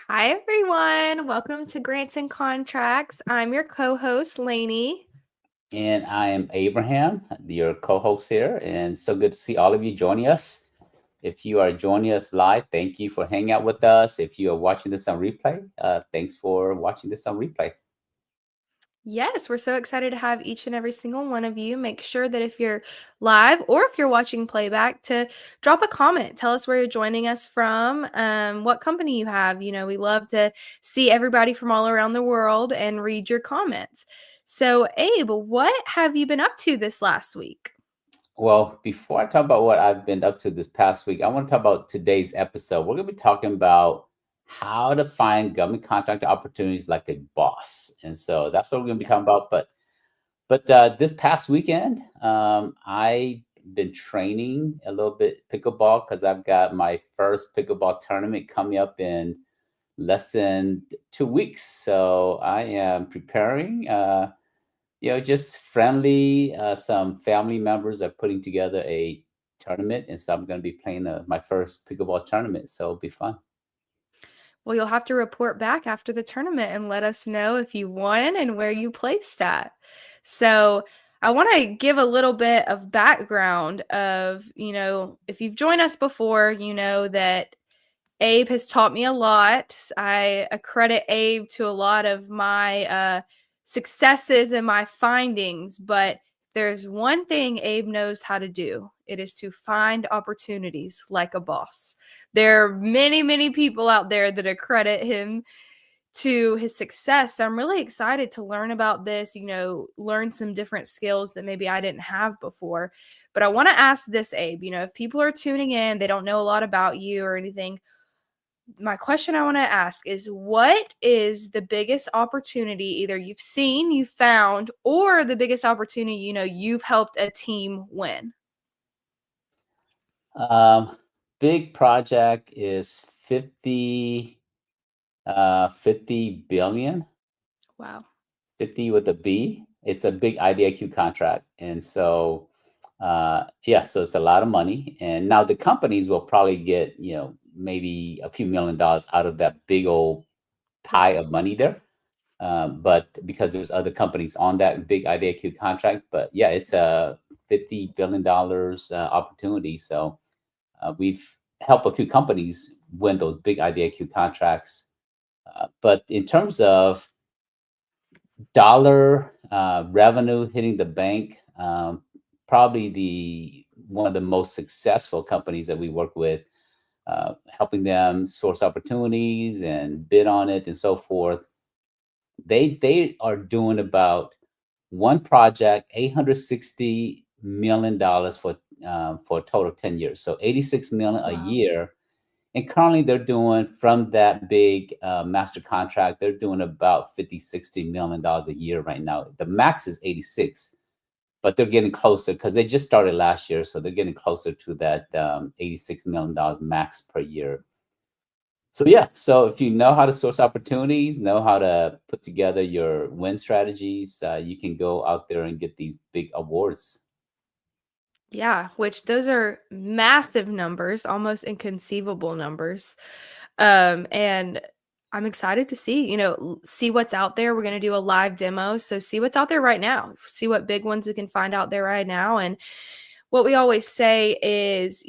Hi, everyone. Welcome to Grants and Contracts. I'm your co host, Lainey. And I am Abraham, your co host here. And so good to see all of you joining us. If you are joining us live, thank you for hanging out with us. If you are watching this on replay, thanks for watching this on replay. Yes, we're so excited to have each and every single one of you. Make sure that if you're live or if you're watching playback, to drop a comment. Tell us where you're joining us from, what company you have. We love to see everybody from all around the world and read your comments. So, Abe, what have you been up to this last week? Well, before I talk about what I've been up to this past week, I want to talk about today's episode. We're going to be talking about how to find government contractor opportunities like a boss. And so that's what we're going to be Yeah. talking about. But this past weekend, I've been training a little bit pickleball because I've got my first pickleball tournament coming up in less than 2 weeks. So I am preparing. Just friendly. Some family members are putting together a tournament, and so I'm going to be playing my first pickleball tournament. So it'll be fun. Well, you'll have to report back after the tournament and let us know if you won and where you placed at. So, I want to give a little bit of background of, if you've joined us before, you know that Abe has taught me a lot. I accredit Abe to a lot of my successes and my findings, but there's one thing Abe knows how to do. It is to find opportunities like a boss. There are many, many people out there that accredit him to his success. So I'm really excited to learn about this, learn some different skills that maybe I didn't have before. But I want to ask this, Abe, if people are tuning in, they don't know a lot about you or anything, my question I want to ask is, what is the biggest opportunity either you've seen, you found, or the biggest opportunity you've helped a team win? Um, Big project is 50 billion. Wow. 50 with a B. It's a big IDIQ contract. And so, yeah, so it's a lot of money. And now the companies will probably get, maybe a few $1 million out of that big old pie Yeah. of money there. But because there's other companies on that big IDIQ contract, but yeah, it's a $50 billion opportunity. So we've helped a few companies win those big IDIQ contracts. But in terms of dollar revenue hitting the bank. Probably the one of the most successful companies that we work with, helping them source opportunities and bid on it and so forth. They are doing about one project, $860 million for a total of 10 years. So 86 million a Wow. year. And currently they're doing from that big master contract, they're doing about 50, $60 million a year right now. The max is 86, but they're getting closer because they just started last year. So they're getting closer to that $86 million max per year. So yeah, so if you know how to source opportunities, know how to put together your win strategies, you can go out there and get these big awards. Yeah, which those are massive numbers, almost inconceivable numbers. And I'm excited to see, see what's out there. We're going to do a live demo. So see what's out there right now. See what big ones we can find out there right now. And what we always say is,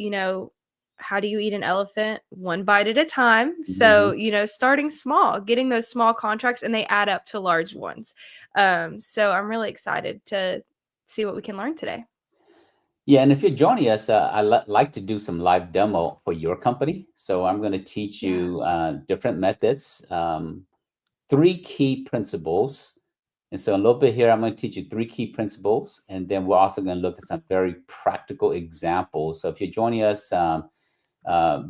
how do you eat an elephant? One bite at a time. So, Mhm. starting small, getting those small contracts, and they add up to large ones. So I'm really excited to see what we can learn today. Yeah, and if you're joining us, like to do some live demo for your company. So I'm going to teach Yeah. you different methods, three key principles. And so a little bit here, I'm going to teach you three key principles, and then we're also going to look at some very practical examples. So if you're joining us,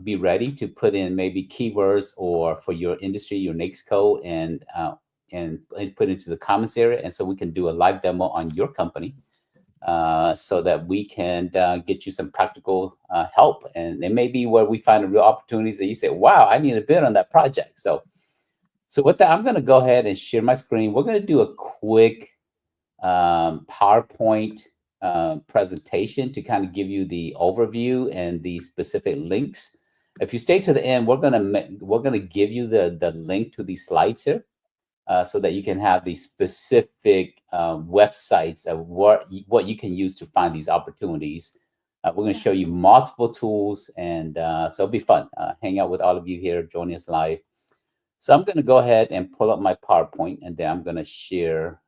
be ready to put in maybe keywords or for your industry, your NAICS code, and put into the comments area, and so we can do a live demo on your company so that we can get you some practical help. And it may be where we find the real opportunities that you say, wow, I need a bid on that project. So with that, I'm going to go ahead and share my screen. We're going to do a quick PowerPoint presentation to kind of give you the overview and the specific links. If you stay to the end, we're gonna give you the link to these slides here, so that you can have these specific websites of what you can use to find these opportunities. We're going to Yeah. show you multiple tools, and so it'll be fun. Hang out with all of you here, joining us live. So I'm going to go ahead and pull up my PowerPoint, and then I'm going to share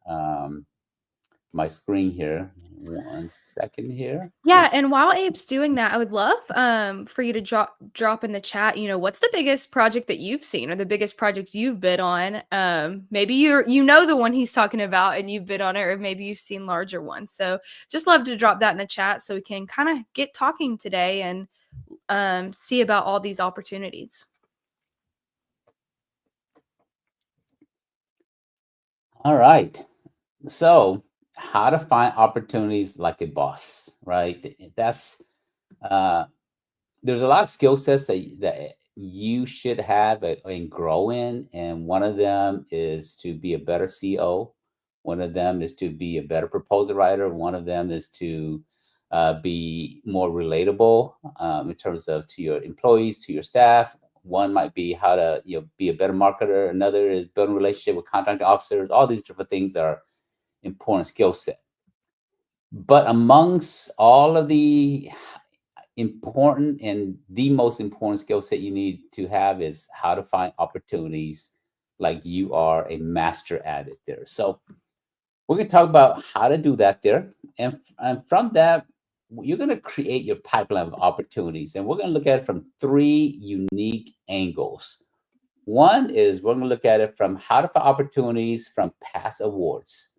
my screen here. 1 second here. Yeah, and while Abe's doing that, I would love for you to drop in the chat, what's the biggest project that you've seen or the biggest project you've bid on? Maybe you know the one he's talking about and you've bid on it, or maybe you've seen larger ones. So just love to drop that in the chat so we can kind of get talking today and see about all these opportunities. All right. So, how to find opportunities like a boss, right? That's there's a lot of skill sets that you should have and grow in, and one of them is to be a better CEO. One of them is to be a better proposal writer. One of them is to be more relatable in terms of to your employees, to your staff. One might be how to be a better marketer. Another is building relationship with contracting officers. All these different things are important skill set. But amongst all of the important and the most important skill set you need to have is how to find opportunities like you are a master at it there. So we're going to talk about how to do that there. And from that, you're going to create your pipeline of opportunities. And we're going to look at it from three unique angles. One is we're going to look at it from how to find opportunities from past awards.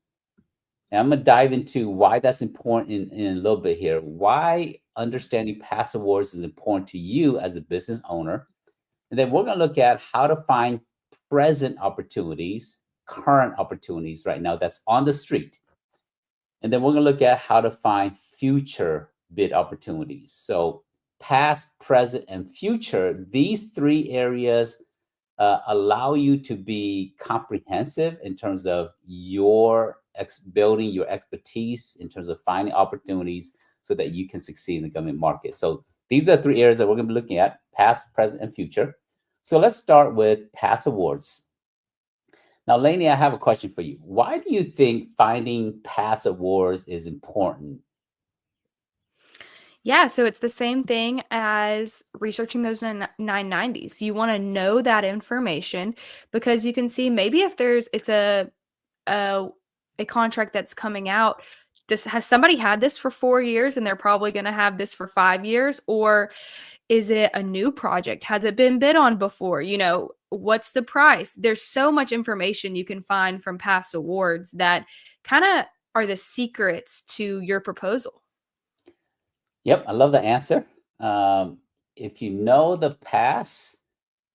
And I'm going to dive into why that's important in a little bit here. Why understanding past awards is important to you as a business owner. And then we're going to look at how to find present opportunities, current opportunities right now that's on the street. And then we're going to look at how to find future bid opportunities. So, past, present, and future, these three areas allow you to be comprehensive in terms of your building your expertise in terms of finding opportunities so that you can succeed in the government market. So these are the three areas that we're going to be looking at: past, present, and future. So let's start with past awards. Now, Lainey, I have a question for you. Why do you think finding past awards is important? Yeah, so it's the same thing as researching those 990s. You want to know that information because you can see maybe if it's a contract that's coming out, has somebody had this for 4 years and they're probably going to have this for 5 years, or is it a new project? Has it been bid on before? What's the price? There's so much information you can find from past awards that kind of are the secrets to your proposal. Yep, I love the answer. If you know the past,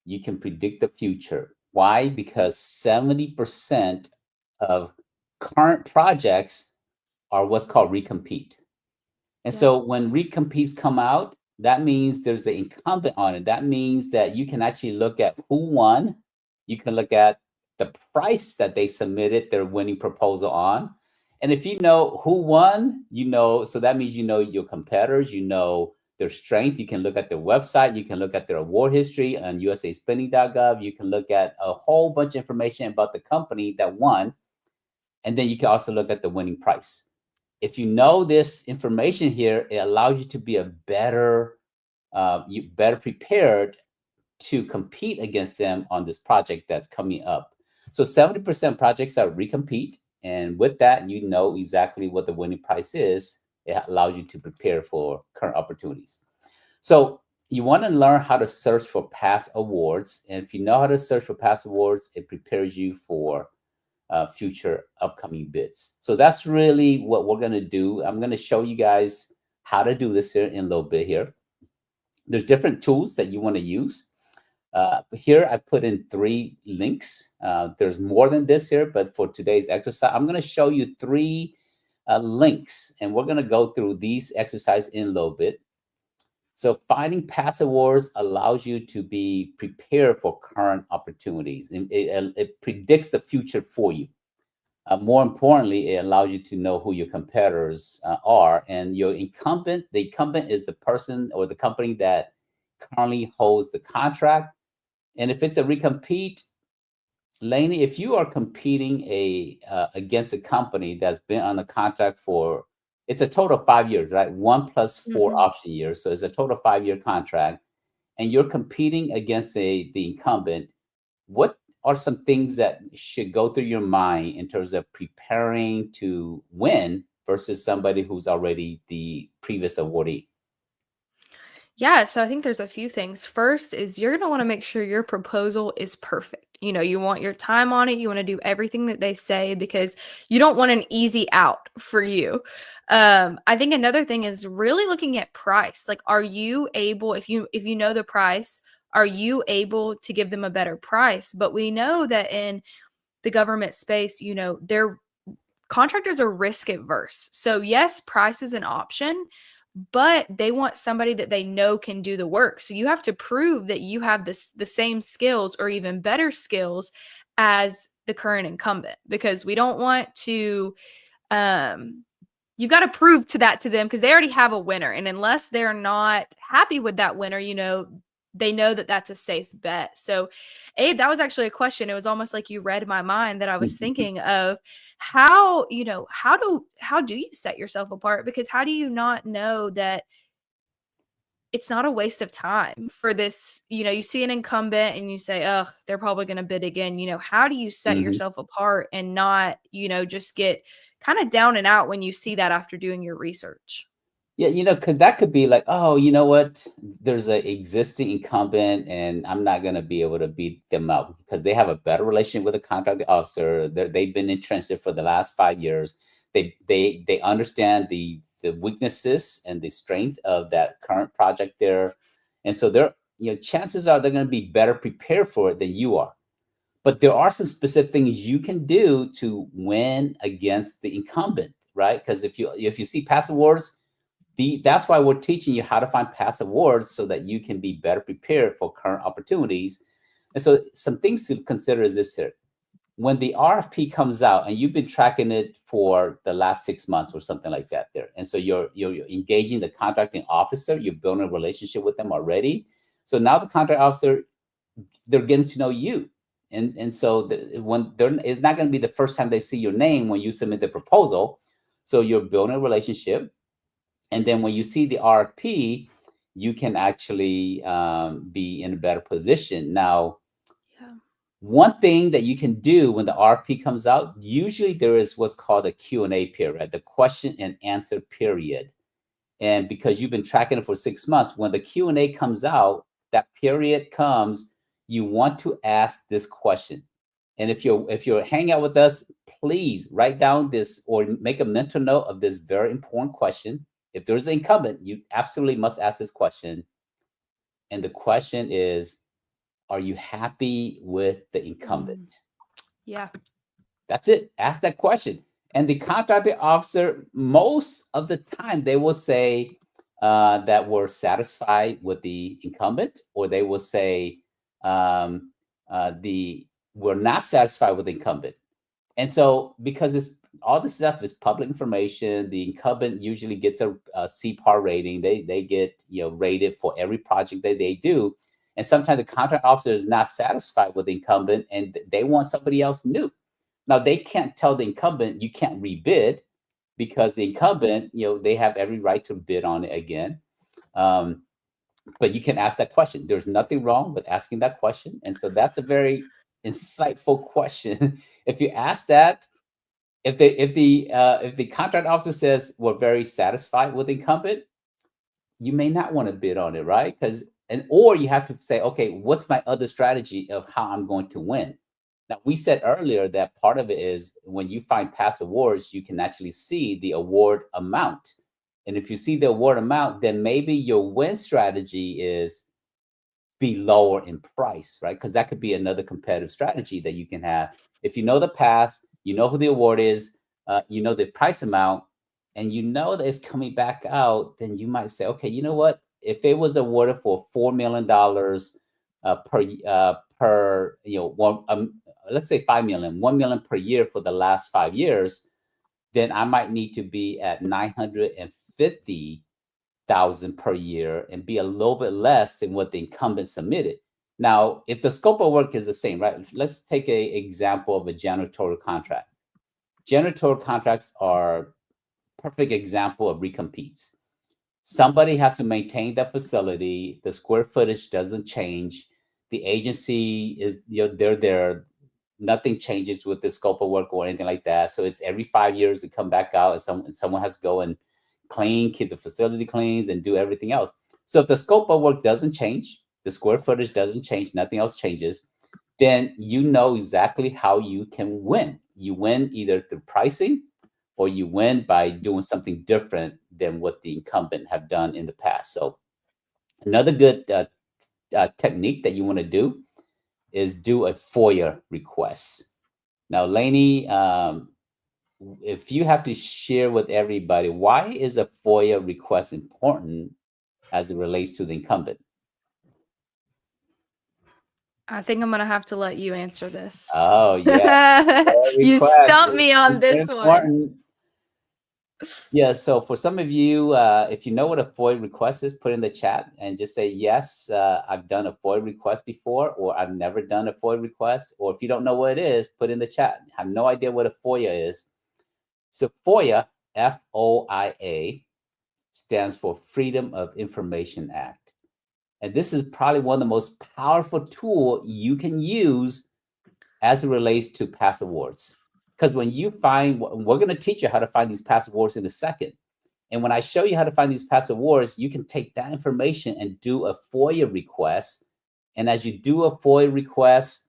you can predict the future. Why? Because 70% of current projects are what's called recompete. And Yeah. so when recompetes come out, that means there's an incumbent on it. That means that you can actually look at who won. You can look at the price that they submitted their winning proposal on. And if you know who won, so that means you know your competitors, you know their strength. You can look at their website, you can look at their award history on usaspending.gov. You can look at a whole bunch of information about the company that won. And then you can also look at the winning price. If you know this information here, it allows you to be you better prepared to compete against them on this project that's coming up. So 70% projects are recompete, and with that, you know exactly what the winning price is. It allows you to prepare for current opportunities. So you want to learn how to search for past awards, and if you know how to search for past awards, it prepares you for future upcoming bids. So that's really what we're going to do. I'm going to show you guys how to do this here in a little bit here. There's different tools that you want to use. Here I put in 3 links. There's more than this here, but for today's exercise, I'm going to show you 3 links, and we're going to go through these exercises in a little bit. So finding past awards allows you to be prepared for current opportunities, and it predicts the future for you. More importantly, it allows you to know who your competitors are, and your incumbent. The incumbent is the person or the company that currently holds the contract. And if it's a recompete, Laney, if you are competing against a company that's been on the contract for, it's a total of 5 years, right? 1 + 4 Mhm. option years, so it's a total of 5-year contract, and you're competing against the incumbent. What are some things that should go through your mind in terms of preparing to win versus somebody who's already the previous awardee? Yeah, so I think there's a few things. First is you're going to want to make sure your proposal is perfect. You want your time on it. You want to do everything that they say because you don't want an easy out for you. I think another thing is really looking at price. Like, are you able, if you know the price, are you able to give them a better price? But we know that in the government space, their contractors are risk adverse. So yes, price is an option, but they want somebody that they know can do the work. So you have to prove that you have the same skills or even better skills as the current incumbent, because we don't want to um you got to prove to them because they already have a winner, and unless they're not happy with that winner, they know that that's a safe bet. So Abe, that was actually a question. It was almost like you read my mind, that I was thinking of how do you set yourself apart, because how do you not know that it's not a waste of time for this? You see an incumbent and you say, ugh, they're probably going to bid again. How do you set Mhm. yourself apart and not, just get kind of down and out when you see that after doing your research? Yeah, that could be like, oh, you know what? There's a existing incumbent, and I'm not gonna be able to beat them out because they have a better relationship with the contracting officer. They've been entrenched there for the last 5 years. They understand the weaknesses and the strength of that current project there, and so chances are they're gonna be better prepared for it than you are. But there are some specific things you can do to win against the incumbent, right? Because if you see past awards, that's why we're teaching you how to find past awards so that you can be better prepared for current opportunities. And so some things to consider is this here. When the RFP comes out and you've been tracking it for the last 6 months or something like that there, and so you're engaging the contracting officer, you're building a relationship with them already. So now the contract officer, they're getting to know you. And so when they're, it's not going to be the first time they see your name when you submit the proposal. So you're building a relationship, and then when you see the RFP, you can actually be in a better position. Now, Yeah. one thing that you can do when the RFP comes out, usually there is what's called a Q&A period, the question and answer period. And because you've been tracking it for 6 months, when the Q&A comes out, that period comes, you want to ask this question. And if you're hanging out with us, please write down this or make a mental note of this very important question. If there's an incumbent, you absolutely must ask this question. And the question is, are you happy with the Mm, incumbent? yeah. That's it. Ask that question. And the contracting officer, most of the time, they will say that we're satisfied with the incumbent, or they will say um, the we're not satisfied with the incumbent. And so, because it's all this stuff is public information, the incumbent usually gets a CPAR rating. They get rated for every project that they do. And sometimes the contract officer is not satisfied with the incumbent, and they want somebody else new. Now they can't tell the incumbent you can't rebid because the incumbent, they have every right to bid on it again. Um, but you can ask that question. There's nothing wrong with asking that question, and so that's a very insightful question. If you ask that, if the contract officer says we're very satisfied with the incumbent, you may not want to bid on it, right? Or you have to say, okay, what's my other strategy of how I'm going to win? Now, we said earlier that part of it is when you find past awards, you can actually see the award amount. And if you see the award amount, then maybe your win strategy is be lower in price, right? Because that could be another competitive strategy that you can have. If you know the past, you know who the award is, you know the price amount, and you know that it's coming back out, then you might say, okay, you know what? If it was awarded for $4 million per one, let's say 5 million, 1 million per year for the last 5 years, then I might need to be at $950 $100,000 per year and be a little bit less than what the incumbent submitted. Now, if the scope of work is the same, right? Let's take an example of a janitorial contract. Janitorial contracts are perfect example of recompetes. Somebody has to maintain that facility. The square footage doesn't change. The agency is, they're there. Nothing changes with the scope of work or anything like that. So it's every 5 years to come back out, and someone has to go and clean, keep the facility cleans, and do everything else. So if the scope of work doesn't change, the square footage doesn't change, nothing else changes, then you know exactly how you can win. You win either through pricing, or you win by doing something different than what the incumbent have done in the past. So another good technique that you want to do is do a FOIA request. Now, Lainey, if you have to share with everybody, why is a FOIA request important as it relates to the incumbent? I think I'm gonna have to let you answer this. Oh, yeah. You Request stumped is me on super this one. important. Yeah, so for some of you, if you know what a FOIA request is, put in the chat and just say, yes, I've done a FOIA request before, or I've never done a FOIA request. Or if you don't know what it is, put in the chat. I have no idea what a FOIA is. So FOIA, F-O-I-A, stands for Freedom of Information Act. And this is probably one of the most powerful tools you can use as it relates to past awards. Because when you find, we're going to teach you how to find these past awards in a second. And when I show you how to find these past awards, you can take that information and do a FOIA request. And as you do a FOIA request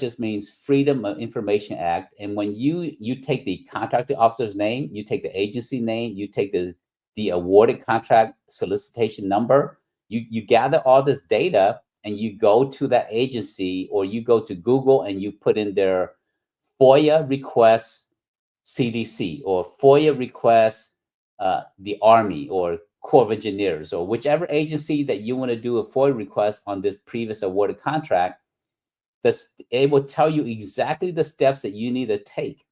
just means Freedom of Information Act. And when you take the contracting officer's name, you take the agency name, you take the awarded contract solicitation number, you gather all this data, and you go to that agency, or you go to Google and you put in their FOIA request CDC, or FOIA request the Army or Corps of Engineers, or whichever agency that you want to do a FOIA request on this previous awarded contract. It will tell you exactly the steps that you need to take.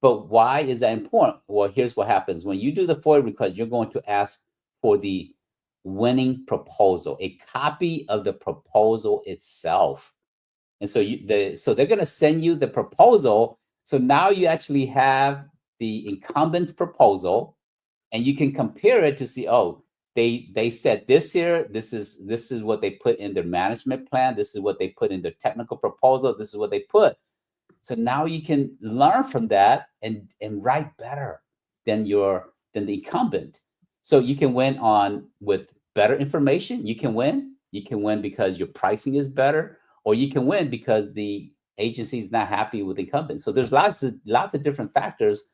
But why is that important? Well, here's what happens. When you do the FOIA request, you're going to ask for the winning proposal, a copy of the proposal itself. And so they're going to send you the proposal. So now you actually have the incumbent's proposal, and you can compare it to see, oh, they said this here, this is what they put in their management plan, this is what they put in their technical proposal, this is what they put. So now you can learn from that and write better than the incumbent. So you can win with better information. You can win because your pricing is better, or you can win because the agency is not happy with the incumbent. So there's lots of different factors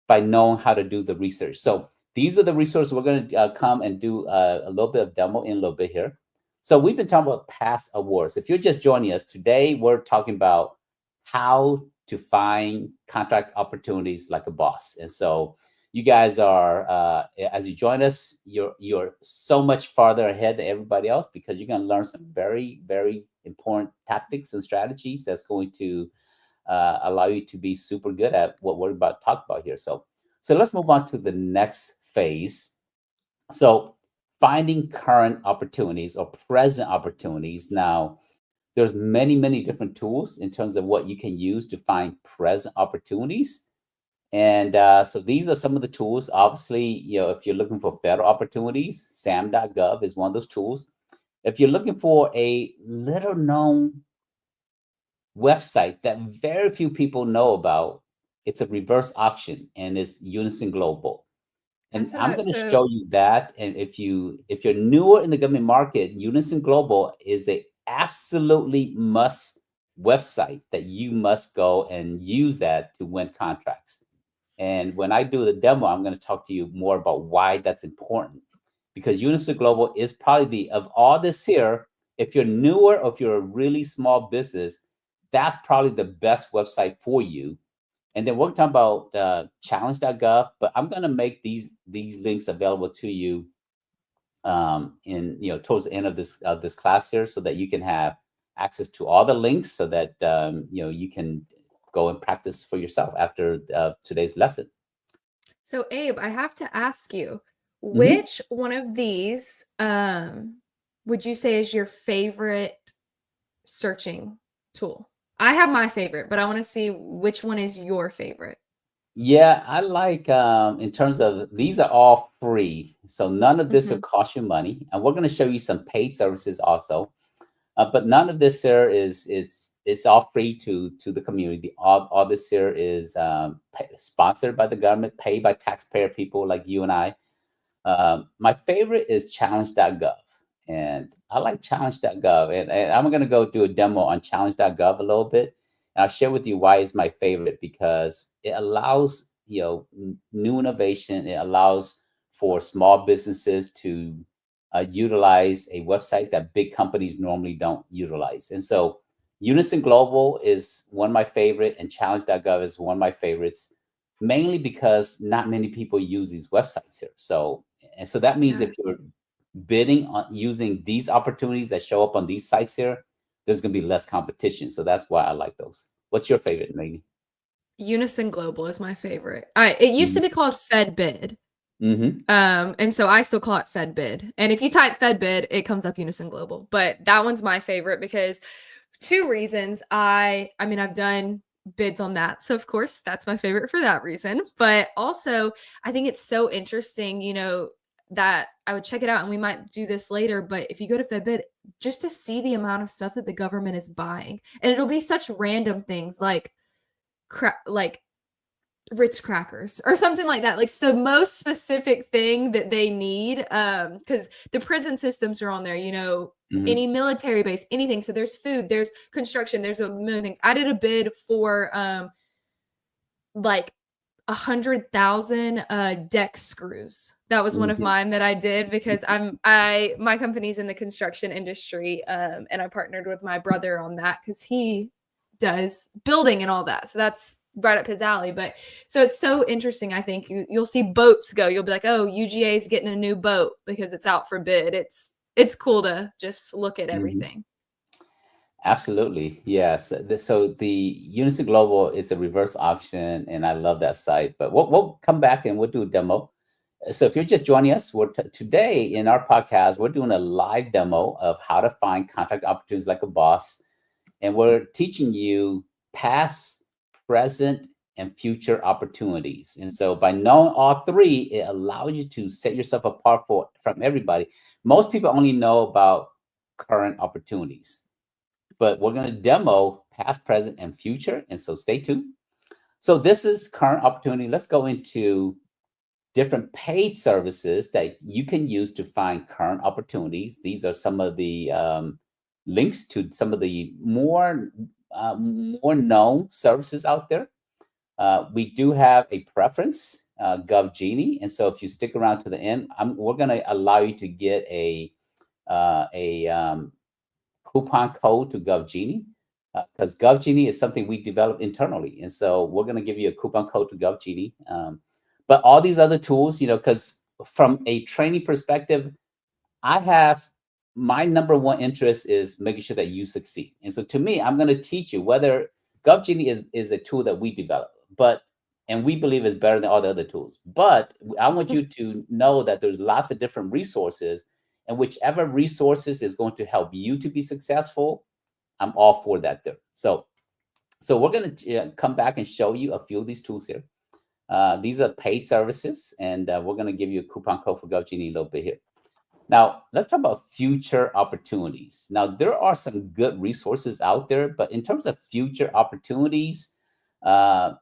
by knowing how to do the research. So these are the resources we're going to come and do a little bit of demo in a little bit here. So we've been talking about past awards. If you're just joining us today, we're talking about how to find contract opportunities like a boss. And so you guys are, as you join us, you're so much farther ahead than everybody else, because you're going to learn some very, very important tactics and strategies that's going to allow you to be super good at what we're about to talk about here. So let's move on to the next phase. So finding current opportunities or present opportunities. Now, there's many different tools in terms of what you can use to find present opportunities. And so these are some of the tools. Obviously, if you're looking for better opportunities, sam.gov is one of those tools. If you're looking for a little known website that very few people know about, it's a reverse auction, and it's Unison Global. And I'm going to show you that. And if you're newer in the government market, Unison Global is a absolutely must website that you must go and use that to win contracts. And when I do the demo, I'm going to talk to you more about why that's important, because Unison Global is probably of all this here, if you're newer or if you're a really small business, that's probably the best website for you. And then we're talking about challenge.gov, but I'm going to make these links available to you towards the end of this class here, so that you can have access to all the links, so that you can go and practice for yourself after today's lesson. So, Abe, I have to ask you, Mhm. which one of these would you say is your favorite searching tool? I have my favorite, but I want to see which one is your favorite. Yeah, I like in terms of these are all free, so none of this will Hmm. cost you money, and we're going to show you some paid services also. But none of this here is it's all free to the community. All this here is sponsored by the government, paid by taxpayer people like you and I. My favorite is challenge.gov. And I like challenge.gov. And I'm going to go do a demo on challenge.gov a little bit. And I'll share with you why it's my favorite because it allows, new innovation. It allows for small businesses to utilize a website that big companies normally don't utilize. And so Unison Global is one of my favorite and challenge.gov is one of my favorites mainly because not many people use these websites here. So that means Yeah. if you're bidding on using these opportunities that show up on these sites here, there's going to be less competition. So that's why I like those. What's your favorite, Megan? Unison Global is my favorite. It used to Mm-hmm. be called FedBid. Mm-hmm. And so I still call it FedBid. And if you type FedBid, it comes up Unison Global. But that one's my favorite because two reasons. I mean, I've done bids on that. So of course, that's my favorite for that reason. But also, I think it's so interesting, that I would check it out and we might do this later, but if you go to FedBid, just to see the amount of stuff that the government is buying. And it'll be such random things like Ritz crackers or something like that. Like it's the most specific thing that they need. Because the prison systems are on there, Mm-hmm. any military base, anything. So there's food, there's construction, there's a million things. I did a bid for like 100,000 deck screws. That was one of Mm-hmm. mine that I did because my company's in the construction industry, and I partnered with my brother on that because he does building and all that. So that's right up his alley. But so it's so interesting. I think you'll see boats go. You'll be like, oh, UGA is getting a new boat because it's out for bid. It's cool to just look at Mm-hmm. everything. Absolutely. Yes. So the Unison Global is a reverse auction, and I love that site. But we'll come back and we'll do a demo. So if you're just joining us, today in our podcast, we're doing a live demo of how to find contract opportunities like a boss. And we're teaching you past, present, and future opportunities. And so by knowing all three, it allows you to set yourself apart from everybody. Most people only know about current opportunities, but we're going to demo past, present, and future. And so stay tuned. So this is current opportunity. Let's go into different paid services that you can use to find current opportunities. These are some of the links to some of the more known services out there. We do have a preference, GovGenie, and so if you stick around to the end, we're going to allow you to get a coupon code to GovGenie because GovGenie is something we developed internally, and so we're going to give you a coupon code to GovGenie. But all these other tools, because from a training perspective, I have my number one interest is making sure that you succeed. And so to me, I'm going to teach you whether GovGenie is a tool that we develop, but and we believe is better than all the other tools. But I want you to know that there's lots of different resources, and whichever resources is going to help you to be successful, I'm all for that there. So we're going to come back and show you a few of these tools here. These are paid services, and we're going to give you a coupon code for GovGenie a little bit here. Now, let's talk about future opportunities. Now, there are some good resources out there, but in terms of future opportunities, uh,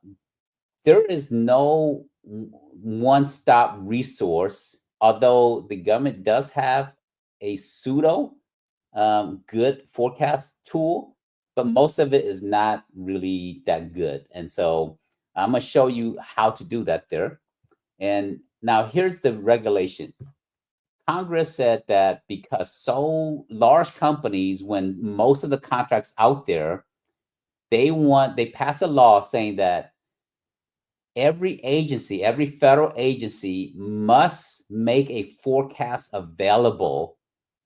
there is no one-stop resource, although the government does have a pseudo good forecast tool, but most of it is not really that good. And so I'm going to show you how to do that there. And now here's the regulation. Congress said that because so large companies, when most of the contracts out there, they pass a law saying that every agency, every federal agency must make a forecast available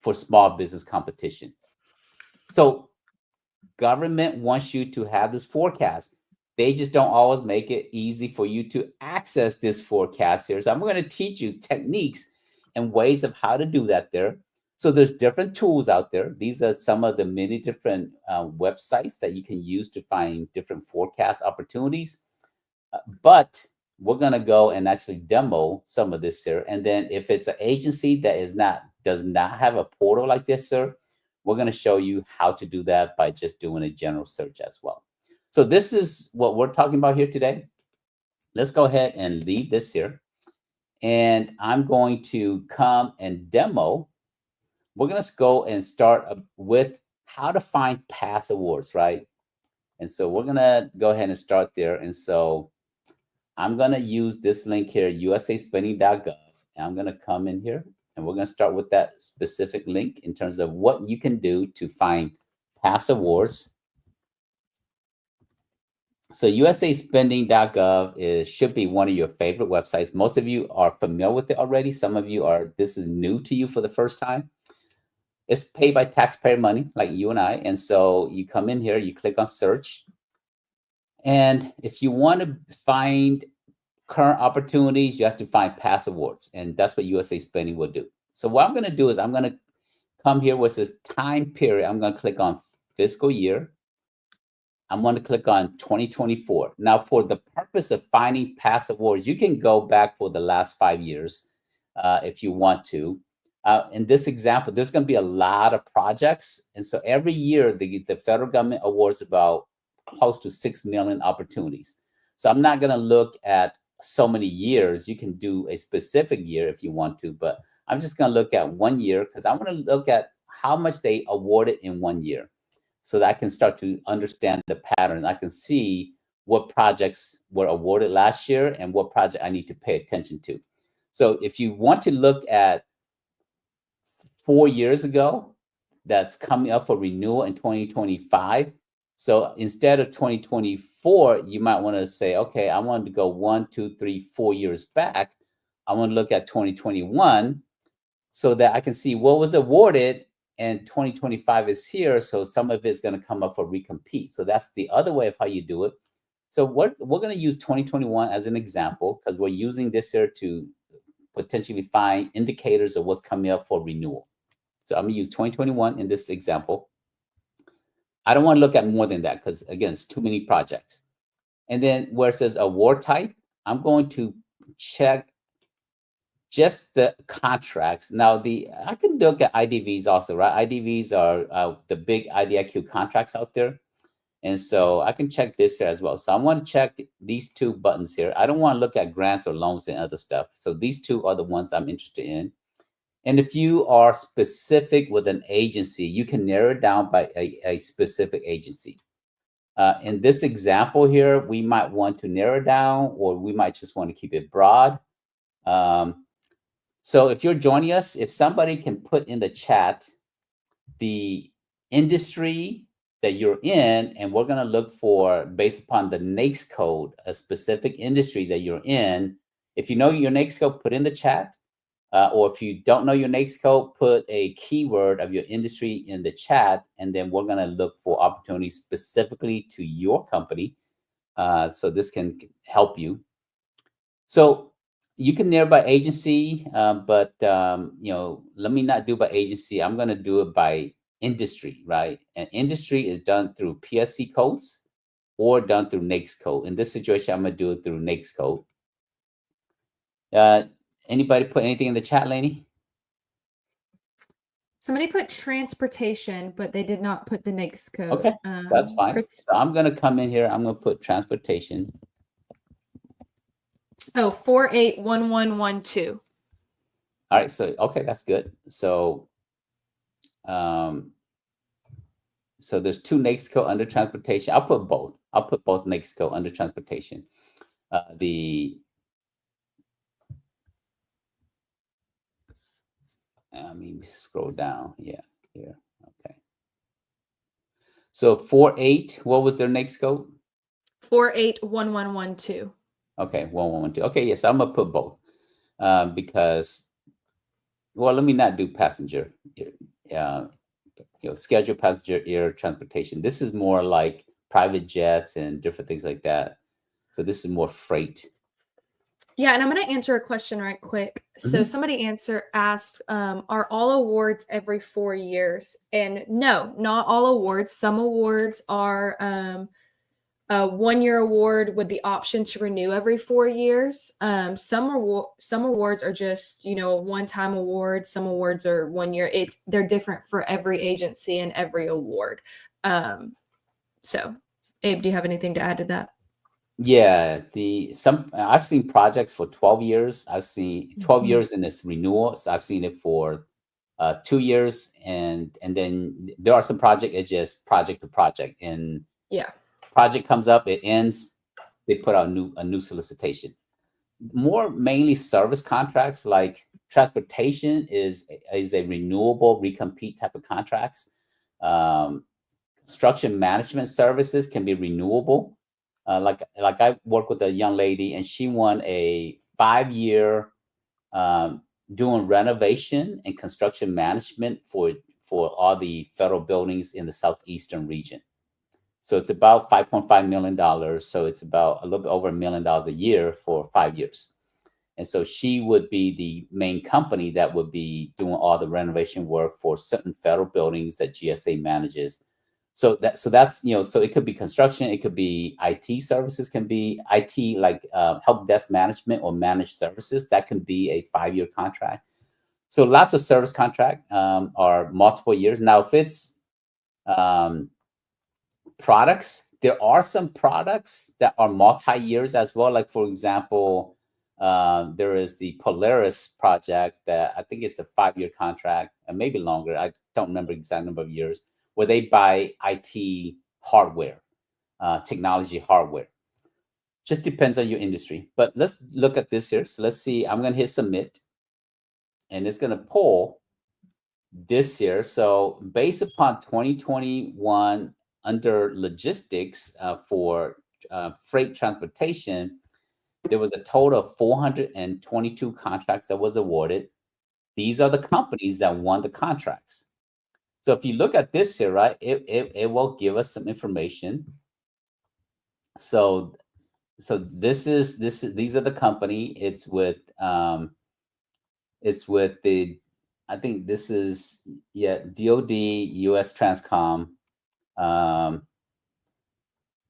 for small business competition. So government wants you to have this forecast. they just don't always make it easy for you to access this forecast here. So I'm going to teach you techniques and ways of how to do that there. So there's different tools out there. These are some of the many different websites that you can use to find different forecast opportunities. But we're going to go and actually demo some of this here. And then if it's an agency that does not have a portal like this, sir, we're going to show you how to do that by just doing a general search as well. So this is what we're talking about here today. Let's go ahead and leave this here. And I'm going to come and demo. We're going to go and start with how to find past awards, right? And so we're going to go ahead and start there. And so I'm going to use this link here, usaspending.gov. And I'm going to come in here and we're going to start with that specific link in terms of what you can do to find past awards. So usaspending.gov should be one of your favorite websites. Most of you are familiar with it already. Some of you this is new to you for the first time. It's paid by taxpayer money, like you and I. And so you come in here, you click on search. And if you want to find current opportunities, you have to find past awards. And that's what USA Spending will do. So what I'm going to do is I'm going to come here where it says time period. I'm going to click on fiscal year. I'm going to click on 2024. Now, for the purpose of finding past awards, you can go back for the last 5 years if you want to. In this example, there's going to be a lot of projects. And so every year, the federal government awards about close to 6 million opportunities. So I'm not going to look at so many years. You can do a specific year if you want to, but I'm just going to look at 1 year because I want to look at how much they awarded in 1 year so that I can start to understand the pattern. I can see what projects were awarded last year and what project I need to pay attention to. So if you want to look at 4 years ago, that's coming up for renewal in 2025. So instead of 2024, you might want to say, okay, I want to go 1, 2, 3, 4 years back. I want to look at 2021 so that I can see what was awarded and 2025 is here. So some of it's going to come up for recompete. So that's the other way of how you do it. So we're going to use 2021 as an example because we're using this here to potentially find indicators of what's coming up for renewal. So I'm going to use 2021 in this example. I don't want to look at more than that because, again, it's too many projects. And then where it says award type, I'm going to check just the contracts. Now, I can look at IDVs also, right? IDVs are the big IDIQ contracts out there. And so I can check this here as well. So I want to check these two buttons here. I don't want to look at grants or loans and other stuff. So these two are the ones I'm interested in. And if you are specific with an agency, you can narrow it down by a specific agency. In this example here, we might want to narrow down, or we might just want to keep it broad. So if you're joining us, if somebody can put in the chat the industry that you're in, and we're going to look for, based upon the NAICS code, a specific industry that you're in. If you know your NAICS code, put in the chat. Or if you don't know your NAICS code, put a keyword of your industry in the chat, and then we're going to look for opportunities specifically to your company. So this can help you. So you can narrow by agency, but let me not do by agency. I'm going to do it by industry, right? And industry is done through PSC codes or done through NAICS code. In this situation, I'm going to do it through NAICS code. Anybody put anything in the chat, Lainey? Somebody put transportation, but they did not put the NAICS code. Okay, that's fine. So I'm going to come in here. I'm going to put transportation. Oh, 481112. All right. So, okay, that's good. So, so there's two NAICS code under transportation. I'll put both. I'll put both NAICS code under transportation. Let me scroll down. Yeah, here. Okay. So 48, what was their NAICS code? 481112. Okay, 1112. Okay, yes, I'm gonna put both because, well, let me not do passenger. Scheduled passenger air transportation. This is more like private jets and different things like that. So this is more freight. Yeah, and I'm going to answer a question right quick. So somebody asked, are all awards every 4 years? And no, not all awards. Some awards are a 1-year award with the option to renew every 4 years. Some awards are just, one-time awards. Some awards are 1 year. They're different for every agency and every award. So, Abe, do you have anything to add to that? Yeah, I've seen projects for 12 years. I've seen 12 years in this renewal. So I've seen it for 2 years, and then there are some project. It's just project to project, and Yeah. project comes up, it ends, they put out a new solicitation. More mainly service contracts, like transportation is a renewable recompete type of contracts. Construction management services can be renewable. Like I work with a young lady, and she won a 5-year doing renovation and construction management for all the federal buildings in the southeastern region. So it's about $5.5 million. So it's about a little bit over $1 million a year for 5 years. And so she would be the main company that would be doing all the renovation work for certain federal buildings that GSA manages. So that's so it could be construction, it could be IT services, can be IT like help desk management or managed services. That can be a 5-year contract. So lots of service contract are multiple years. Now, if it's products, there are some products that are multi-years as well. Like, for example, there is the Polaris project that I think it's a 5-year contract, and maybe longer. I don't remember the exact number of years, where they buy IT hardware, technology hardware. Just depends on your industry. But let's look at this here. So let's see. I'm going to hit submit, and it's going to pull this here. So based upon 2021 under logistics for freight transportation, there was a total of 422 contracts that was awarded. These are the companies that won the contracts. So if you look at this here, right, it will give us some information. So these are the company. It's with the, I think this is, yeah, DoD, US Transcom.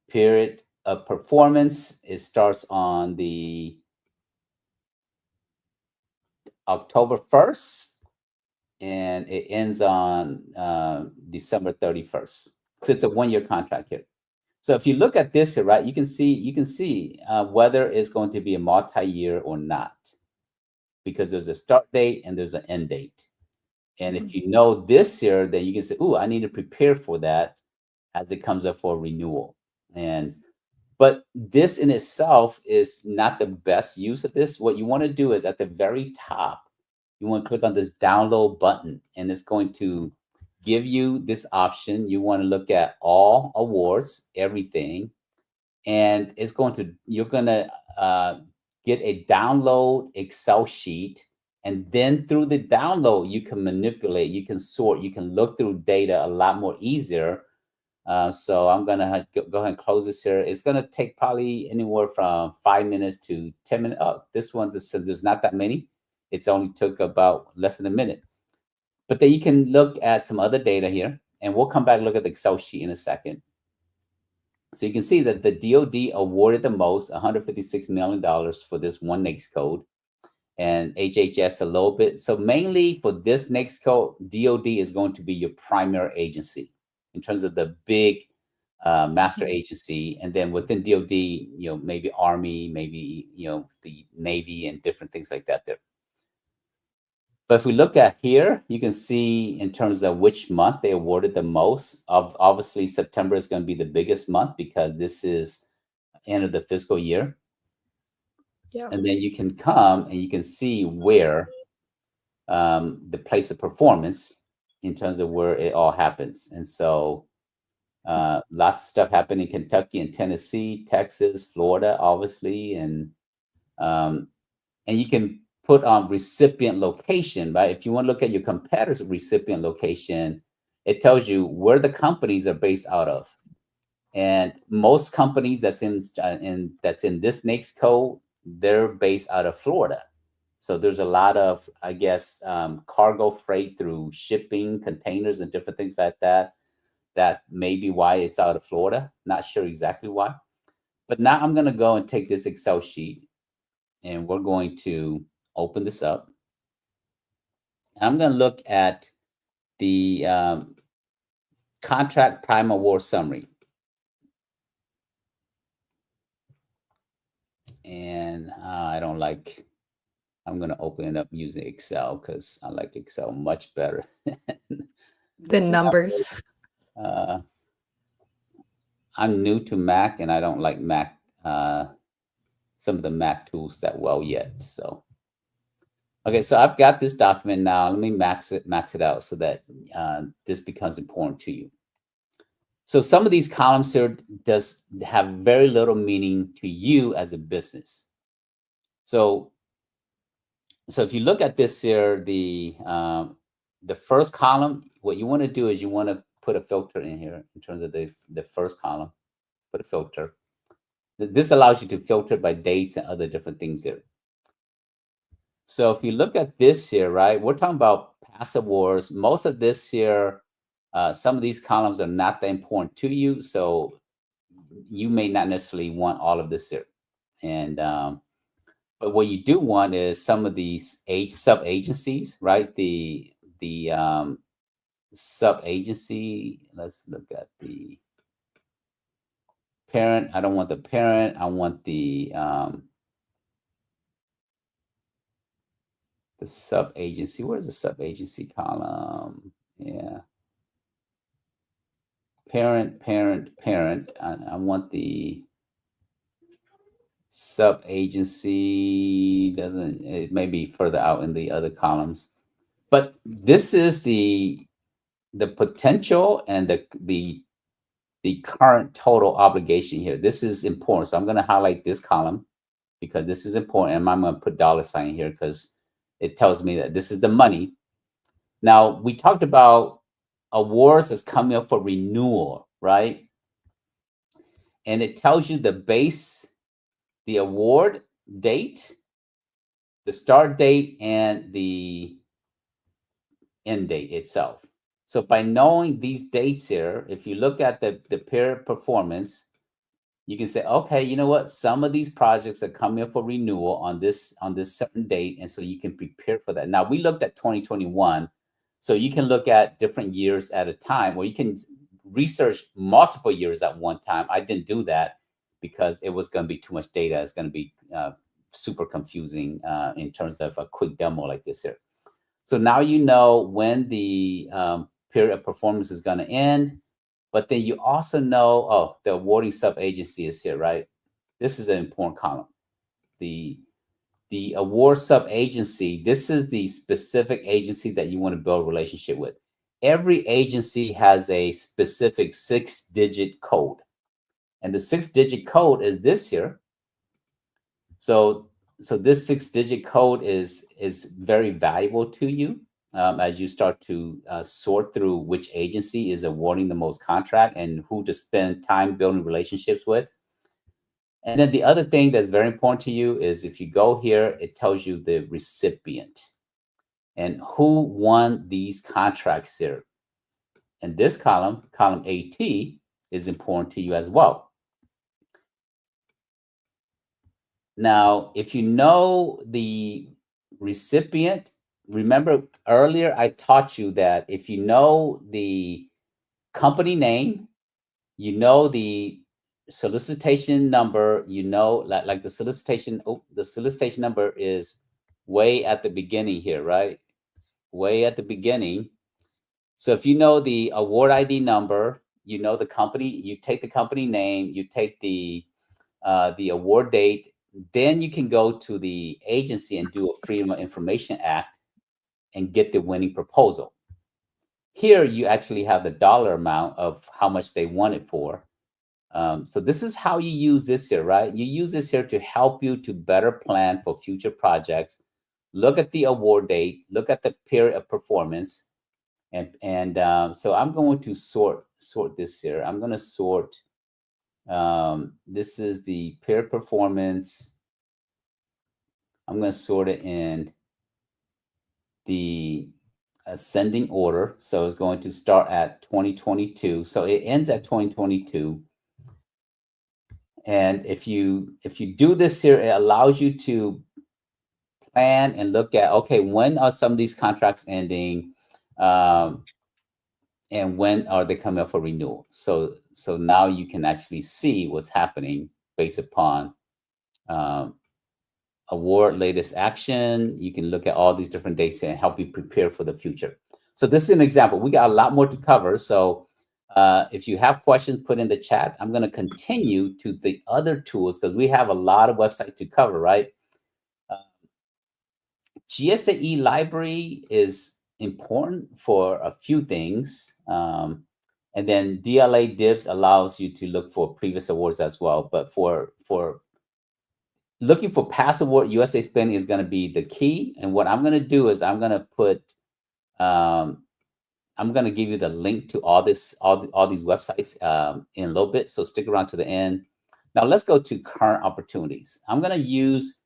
Period of performance, it starts on the October 1st, and it ends on December 31st. So it's a 1-year contract here. So if you look at this here, right, you can see whether it's going to be a multi-year or not, because there's a start date and there's an end date. And if you know this here, then you can say, "Ooh, I need to prepare for that as it comes up for renewal." But this in itself is not the best use of this. What you want to do is at the very top, you want to click on this download button, and it's going to give you this option. You want to look at all awards, everything, and you're going to get a download Excel sheet. And then through the download, you can manipulate, you can sort, you can look through data a lot more easier. So I'm going to go ahead and close this here. It's going to take probably anywhere from 5 minutes to 10 minutes. Oh, this one, there's not that many. It's only took about less than a minute. But then you can look at some other data here, and we'll come back and look at the Excel sheet in a second. So you can see that the DoD awarded the most, $156 million for this one NAICS code, and HHS a little bit. So mainly for this NAICS code, DoD is going to be your primary agency in terms of the big master agency. And then within DoD, maybe Army, maybe, the Navy and different things like that there. But if we look at here, you can see in terms of which month they awarded the most. Obviously, September is going to be the biggest month because this is end of the fiscal year. Yeah. And then you can come and you can see where the place of performance in terms of where it all happens. And so lots of stuff happened in Kentucky and Tennessee, Texas, Florida, obviously. And you can put on recipient location, right? If you want to look at your competitor's recipient location, it tells you where the companies are based out of. And most companies that's in this NAICS code, they're based out of Florida. So there's a lot of, I guess, cargo freight through shipping, containers, and different things like that. That may be why it's out of Florida. Not sure exactly why. But now I'm going to go and take this Excel sheet, and we're going to open this up. I'm going to look at the contract prime award summary. And I don't like, I'm going to open it up using Excel because I like Excel much better than numbers. I'm new to Mac, and I don't like Mac, some of the Mac tools that well yet. So, okay, so I've got this document now. Let me max it out so that this becomes important to you. So some of these columns here does have very little meaning to you as a business. So if you look at this here, the first column, what you want to do is you want to put a filter in here in terms of the first column. Put a filter. This allows you to filter by dates and other different things there. So if you look at this here, right, we're talking about past awards. Most of this here, some of these columns are not that important to you, so you may not necessarily want all of this here. And but what you do want is some of these sub-agencies, right? The sub-agency. Let's look at the parent. I don't want the parent. I want the sub-agency. Where's the sub-agency column? Yeah. Parent, parent, parent. I want the sub-agency. Doesn't, it may be further out in the other columns. But this is the potential and the current total obligation here. This is important. So I'm going to highlight this column because this is important. And I'm going to put $sign here because it tells me that this is the money. Now, we talked about awards that's coming up for renewal, right? And it tells you the base, the award date, the start date, and the end date itself. So by knowing these dates here, if you look at the peer performance, you can say, okay, you know what? Some of these projects are coming up for renewal on this certain date, and so you can prepare for that. Now, we looked at 2021, so you can look at different years at a time, or you can research multiple years at one time. I didn't do that because it was going to be too much data. It's going to be super confusing in terms of a quick demo like this here. So now you know when the period of performance is going to end, but then you also know, oh, the awarding sub-agency is here, right? This is an important column. The award sub-agency, this is the specific agency that you want to build a relationship with. Every agency has a specific 6-digit code. And the 6-digit code is this here. So this 6-digit code is very valuable to you as you start to sort through which agency is awarding the most contract and who to spend time building relationships with. And then the other thing that's very important to you is if you go here, it tells you the recipient and who won these contracts here. And this column, column AT, is important to you as well. Now, if you know the recipient, remember earlier I taught you that if you know the company name, you know the solicitation number, you know, like the solicitation number is way at the beginning here, right? Way at the beginning. So if you know the award ID number, you know the company, you take the company name, you take the award date, then you can go to the agency and do a Freedom of Information Act and get the winning proposal. Here, you actually have the dollar amount of how much they want it for. So this is how you use this here, right? You use this here to help you to better plan for future projects. Look at the award date, look at the period of performance. And so I'm going to sort this here. I'm going to sort This is the peer performance. I'm going to sort it in the ascending order. So it's going to start at 2022. So it ends at 2022. And if you do this here, it allows you to plan and look at, okay, when are some of these contracts ending? And when are they coming up for renewal? So now you can actually see what's happening based upon award latest action. You can look at all these different dates and help you prepare for the future. So this is an example. We got a lot more to cover. So if you have questions, put in the chat. I'm going to continue to the other tools because we have a lot of websites to cover, right? GSAE library is important for a few things. And then DLA DIBS allows you to look for previous awards as well. But for looking for past award, USA Spin is going to be the key. And what I'm going to do is I'm going to put, I'm going to give you the link to all these websites in a little bit. So stick around to the end. Now let's go to current opportunities. I'm going to use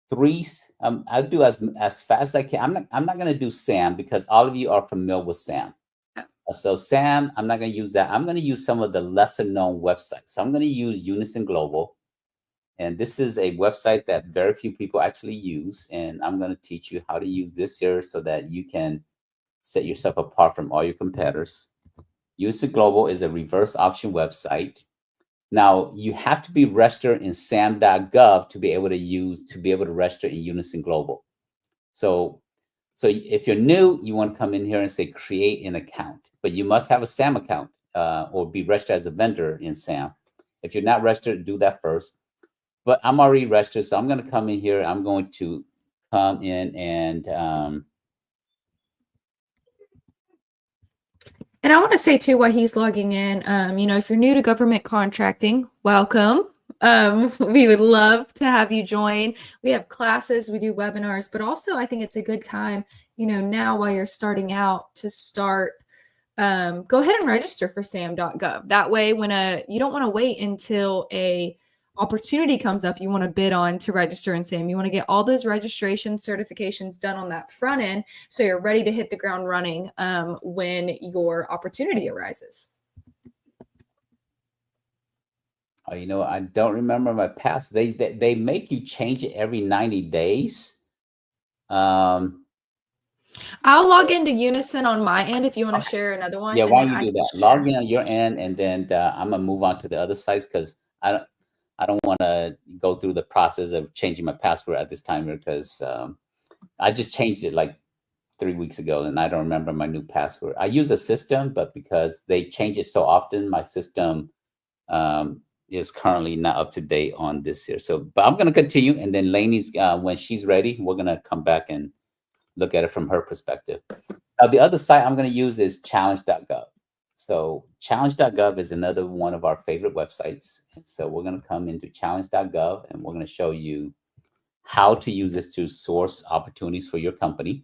three. I'll do as fast as I can. I'm not going to do SAM because all of you are familiar with SAM. So SAM, I'm not going to use that. I'm going to use some of the lesser known websites. So I'm going to use Unison Global. And this is a website that very few people actually use. And I'm going to teach you how to use this here so that you can set yourself apart from all your competitors. Unison Global is a reverse auction website. Now, you have to be registered in sam.gov to be able to register in Unison Global. So if you're new, you want to come in here and say create an account, but you must have a SAM account or be registered as a vendor in SAM. If you're not registered, do that first. But I'm already registered, so I'm going to come in here. I'm going to come in and I want to say too, while he's logging in, if you're new to government contracting, welcome. We would love to have you join. We have classes, we do webinars, but also I think it's a good time, now while you're starting out to start, go ahead and register for sam.gov. That way, when you don't want to wait until a opportunity comes up you want to bid on to register in SAM. You want to get all those registration certifications done on that front end so you're ready to hit the ground running when your opportunity arises. Oh, I don't remember my past. They make you change it every 90 days. I'll log into Unison on my end if you want to share another one. Yeah, why don't you do that? Log in on your end, and then I'm gonna move on to the other sites because I don't want to go through the process of changing my password at this time because I just changed it like 3 weeks ago and I don't remember my new password. I use a system, but because they change it so often, my system is currently not up to date on this here. So, but I'm going to continue. And then Lainey's, when she's ready, we're going to come back and look at it from her perspective. Now, the other site I'm going to use is challenge.gov. So challenge.gov is another one of our favorite websites. And so we're going to come into challenge.gov and we're going to show you how to use this to source opportunities for your company.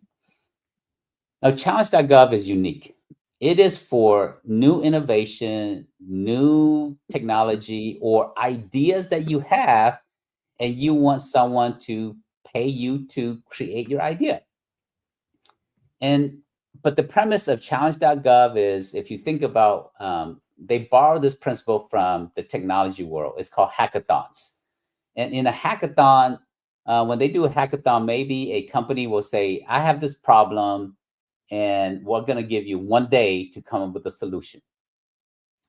Now, challenge.gov is unique. It is for new innovation, new technology, or ideas that you have, and you want someone to pay you to create your idea. But the premise of challenge.gov is, if you think about, they borrow this principle from the technology world. It's called hackathons. And in a hackathon, when they do a hackathon, maybe a company will say, I have this problem, and we're going to give you 1 day to come up with a solution.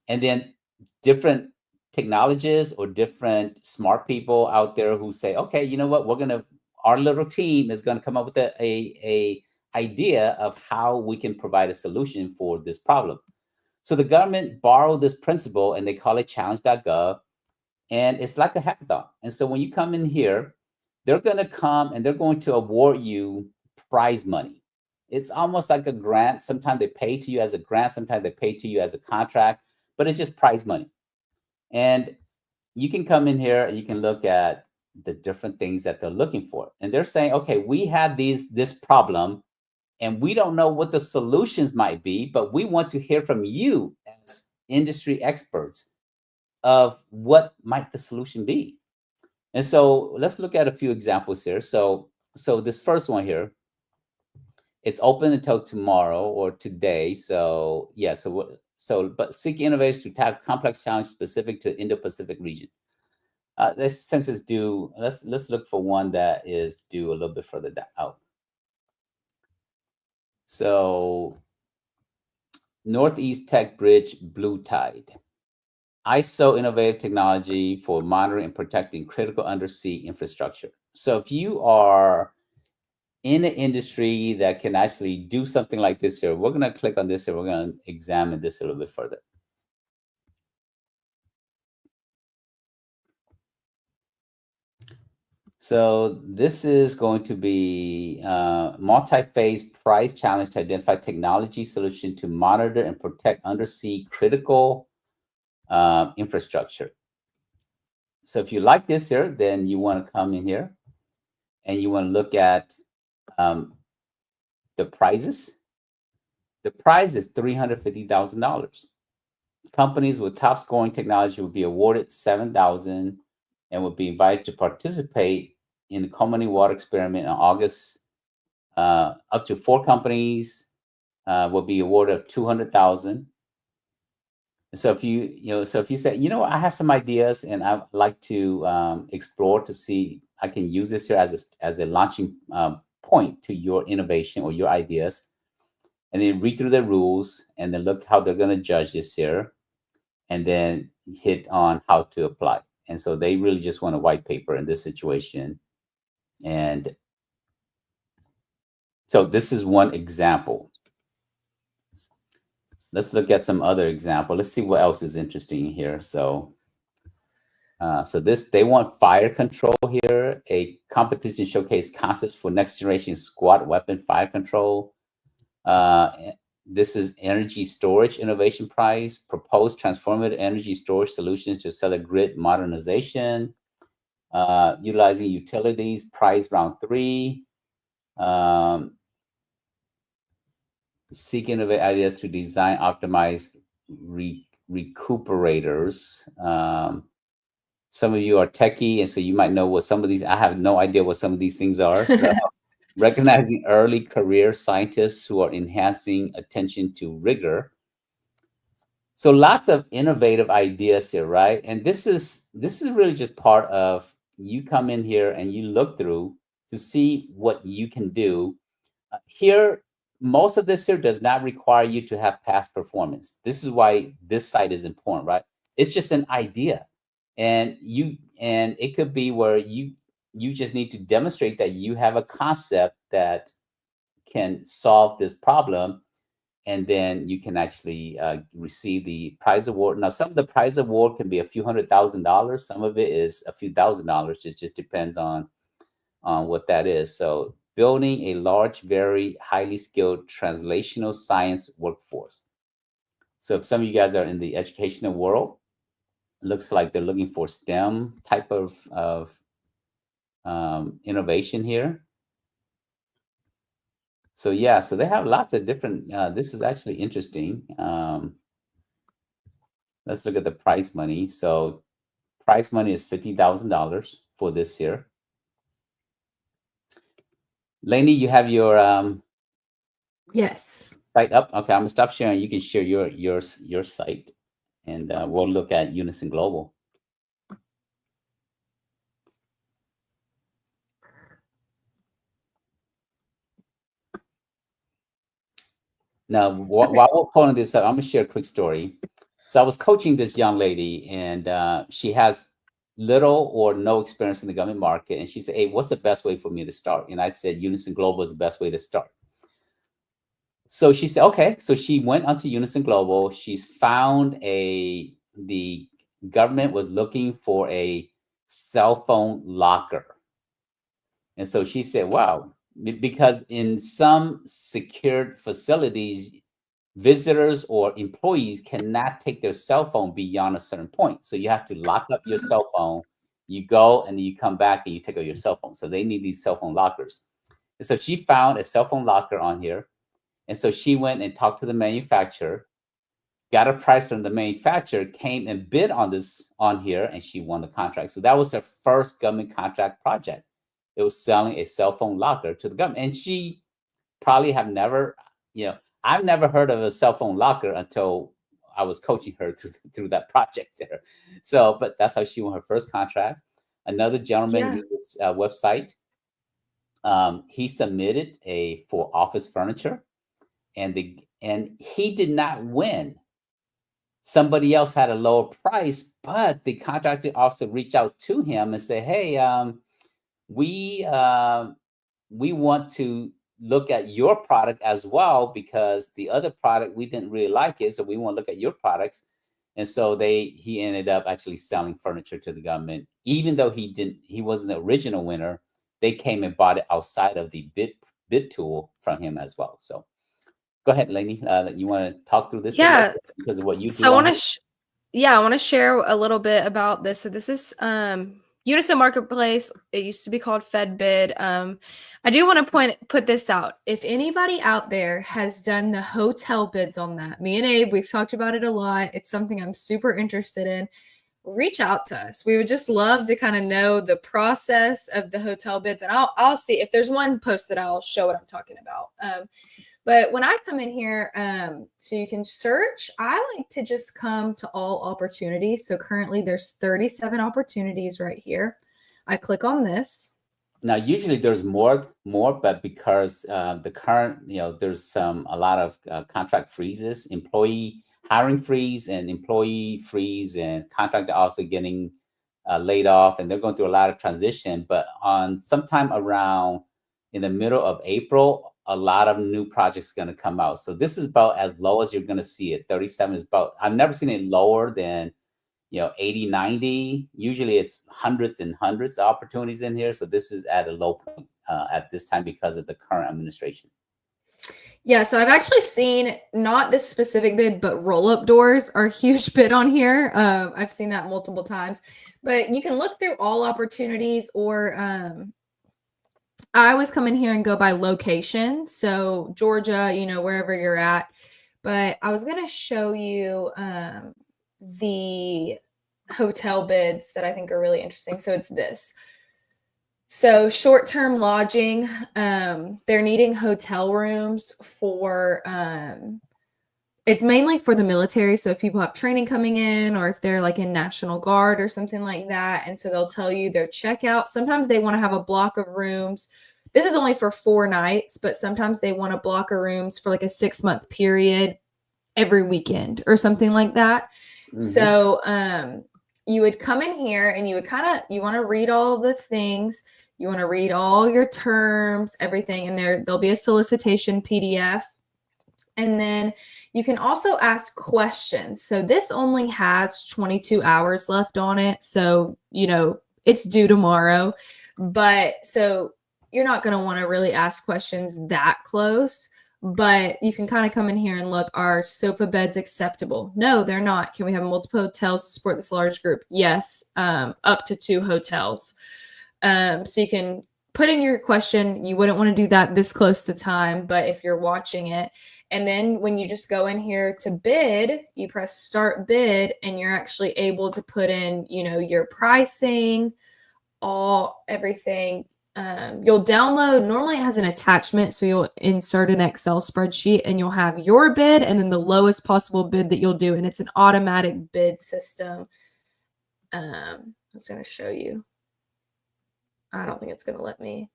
And then different technologists or different smart people out there who say, okay, you know what, our little team is going to come up with a idea of how we can provide a solution for this problem. So the government borrowed this principle and they call it challenge.gov, and it's like a hackathon. And so when you come in here, they're going to come and they're going to award you prize money. It's almost like a grant. Sometimes they pay to you as a grant, sometimes they pay to you as a contract, but it's just prize money. And you can come in here and you can look at the different things that they're looking for. And they're saying, okay, we have this problem, and we don't know what the solutions might be, but we want to hear from you as industry experts. of what might the solution be. And so let's look at a few examples here. So this first one here, it's open until tomorrow or today. So yeah, but seek innovators to tackle complex challenges specific to Indo-Pacific region. Since it's due, let's look for one that is due a little bit further out. So Northeast Tech Bridge Blue Tide. ISO innovative technology for monitoring and protecting critical undersea infrastructure. So if you are in an industry that can actually do something like this here, we're going to click on this here. We're going to examine this a little bit further. So this is going to be multi-phase price challenge to identify technology solution to monitor and protect undersea critical infrastructure. So if you like this here, then you want to come in here and you want to look at the prizes. The prize is $350,000. Companies with top scoring technology will be awarded $7,000 and will be invited to participate in the Community Water Experiment in August. Up to 4 companies will be awarded of $200,000. So if you say, I have some ideas and I'd like to explore to see I can use this here as a launching point to your innovation or your ideas, and then read through the rules and then look how they're going to judge this here, and then hit on how to apply. And so they really just want a white paper in this situation. And so this is one example. Let's look at some other example. Let's see what else is interesting here. So they want fire control here, a competition showcase concepts for next generation squad weapon fire control. This is energy storage innovation prize, proposed transformative energy storage solutions to accelerate grid modernization, utilizing utilities, prize round 3. Seek innovative ideas to design optimize recuperators. Some of you are techie, and so you might know what some of these, I have no idea what some of these things are. So recognizing early career scientists who are enhancing attention to rigor. So lots of innovative ideas here, right? And this is really just part of, you come in here and you look through to see what you can do. Here, most of this here does not require you to have past performance. This is why this site is important, right? It's just an idea. And it could be where you just need to demonstrate that you have a concept that can solve this problem, and then you can actually receive the prize award. Now, some of the prize award can be a few $100,000. Some of it is a few $1,000s. It just depends on what that is. So building a large, very highly skilled translational science workforce. So if some of you guys are in the educational world, looks like they're looking for STEM type of innovation here. So yeah, so they have lots of different, this is actually interesting. Let's look at the prize money. So prize money is $50,000 for this here. Lainey, you have your Yes. site up? Okay, I'm gonna stop sharing. You can share your site, and we'll look at Unison Global. Now, while we're pulling this up, I'm gonna share a quick story. So I was coaching this young lady, and she has little or no experience in the government market. And she said, "Hey, what's the best way for me to start?" And I said, "Unison Global is the best way to start." So she said, "Okay." So she went onto Unison Global. She's found the government was looking for a cell phone locker. And so she said, "Wow," because in some secured facilities, visitors or employees cannot take their cell phone beyond a certain point. So you have to lock up your cell phone. You go and then you come back and you take out your cell phone. So they need these cell phone lockers. And so she found a cell phone locker on here. And so she went and talked to the manufacturer. got a price from the manufacturer, came and bid on this on here, and she won the contract. So that was her first government contract project. It was selling a cell phone locker to the government. And she probably have never, I've never heard of a cell phone locker until I was coaching her through that project there. So, but that's how she won her first contract. Another gentleman used this website. He submitted for office furniture, and he did not win. Somebody else had a lower price, but the contracting officer reached out to him and said, "Hey, we want to look at your product as well, because the other product, we didn't really like it, so we want to look at your products." And so he ended up actually selling furniture to the government, even though he wasn't the original winner. They came and bought it outside of the bid tool from him as well. So go ahead, Lainey. You want to talk through this? Yeah. Because of what you do. So I want to share a little bit about this. So this is Unison Marketplace. It used to be called FedBid. I do want to put this out. If anybody out there has done the hotel bids on that, me and Abe, we've talked about it a lot. It's something I'm super interested in. Reach out to us. We would just love to kind of know the process of the hotel bids, and I'll see if there's one posted. I'll show what I'm talking about. But when I come in here, so you can search, I like to just come to all opportunities. So currently there's 37 opportunities right here. I click on this. Now, usually there's more, but because the current, there's a lot of contract freezes, employee hiring freeze and employee freeze, and contractor also getting laid off, and they're going through a lot of transition. But on sometime around in the middle of April, a lot of new projects going to come out. So this is about as low as you're going to see it. 37 is about, I've never seen it lower than, 80, 90. Usually it's hundreds and hundreds of opportunities in here. So this is at a low point at this time because of the current administration. Yeah, so I've actually seen not this specific bid, but roll-up doors are a huge bid on here. I've seen that multiple times. But you can look through all opportunities, or I always come in here and go by location. So Georgia, wherever you're at. But I was going to show you the hotel bids that I think are really interesting. So it's this. So short-term lodging, they're needing hotel rooms for, it's mainly for the military. So if people have training coming in, or if they're like in National Guard or something like that. And so they'll tell you their checkout. Sometimes they want to have a block of rooms. This is only for 4 nights, but sometimes they want a block of rooms for like a 6-month period every weekend or something like that. Mm-hmm. So you would come in here and you would you want to read all the things. You want to read all your terms, everything, and there'll be a solicitation PDF. And then you can also ask questions. So this only has 22 hours left on it. So, it's due tomorrow. But so you're not going to want to really ask questions that close. But you can kind of come in here and look, are sofa beds acceptable? No, they're not. Can we have multiple hotels to support this large group? Yes, up to 2 hotels. So you can put in your question. You wouldn't want to do that this close to time, but if you're watching it, and then when you just go in here to bid, you press start bid, and you're actually able to put in, your pricing, everything. You'll download, normally it has an attachment, so you'll insert an Excel spreadsheet and you'll have your bid and then the lowest possible bid that you'll do, and it's an automatic bid system. I was going to show you. I don't think it's going to let me.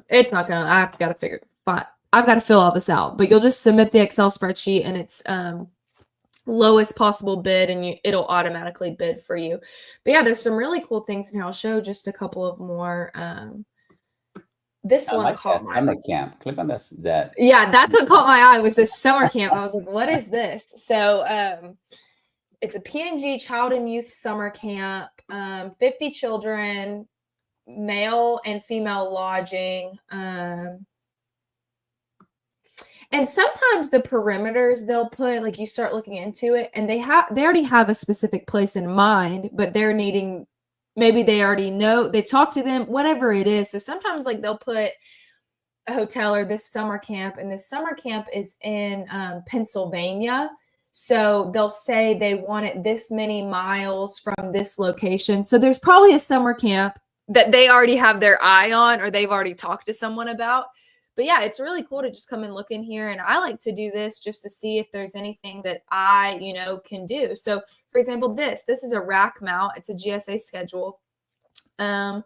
It's not going to, I've got to fill all this out, but you'll just submit the Excel spreadsheet and it's lowest possible bid, and it'll automatically bid for you. But yeah, there's some really cool things in here. I'll show just a couple of more. This one like caught my summer camp. Click on this. Yeah, that's what caught my eye, was this summer camp. I was like, what is this? So it's a PNG child and youth summer camp, 50 children, male and female lodging. And sometimes the perimeters they'll put, like, you start looking into it and they already have a specific place in mind, but they're needing, maybe they already know, they've talked to them, whatever it is. So sometimes like they'll put a hotel or this summer camp, and this summer camp is in Pennsylvania. So they'll say they want it this many miles from this location. So there's probably a summer camp that they already have their eye on, or they've already talked to someone about. But yeah, it's really cool to just come and look in here. And I like to do this just to see if there's anything that I, can do. So for example, this is a rack mount. It's a GSA schedule. And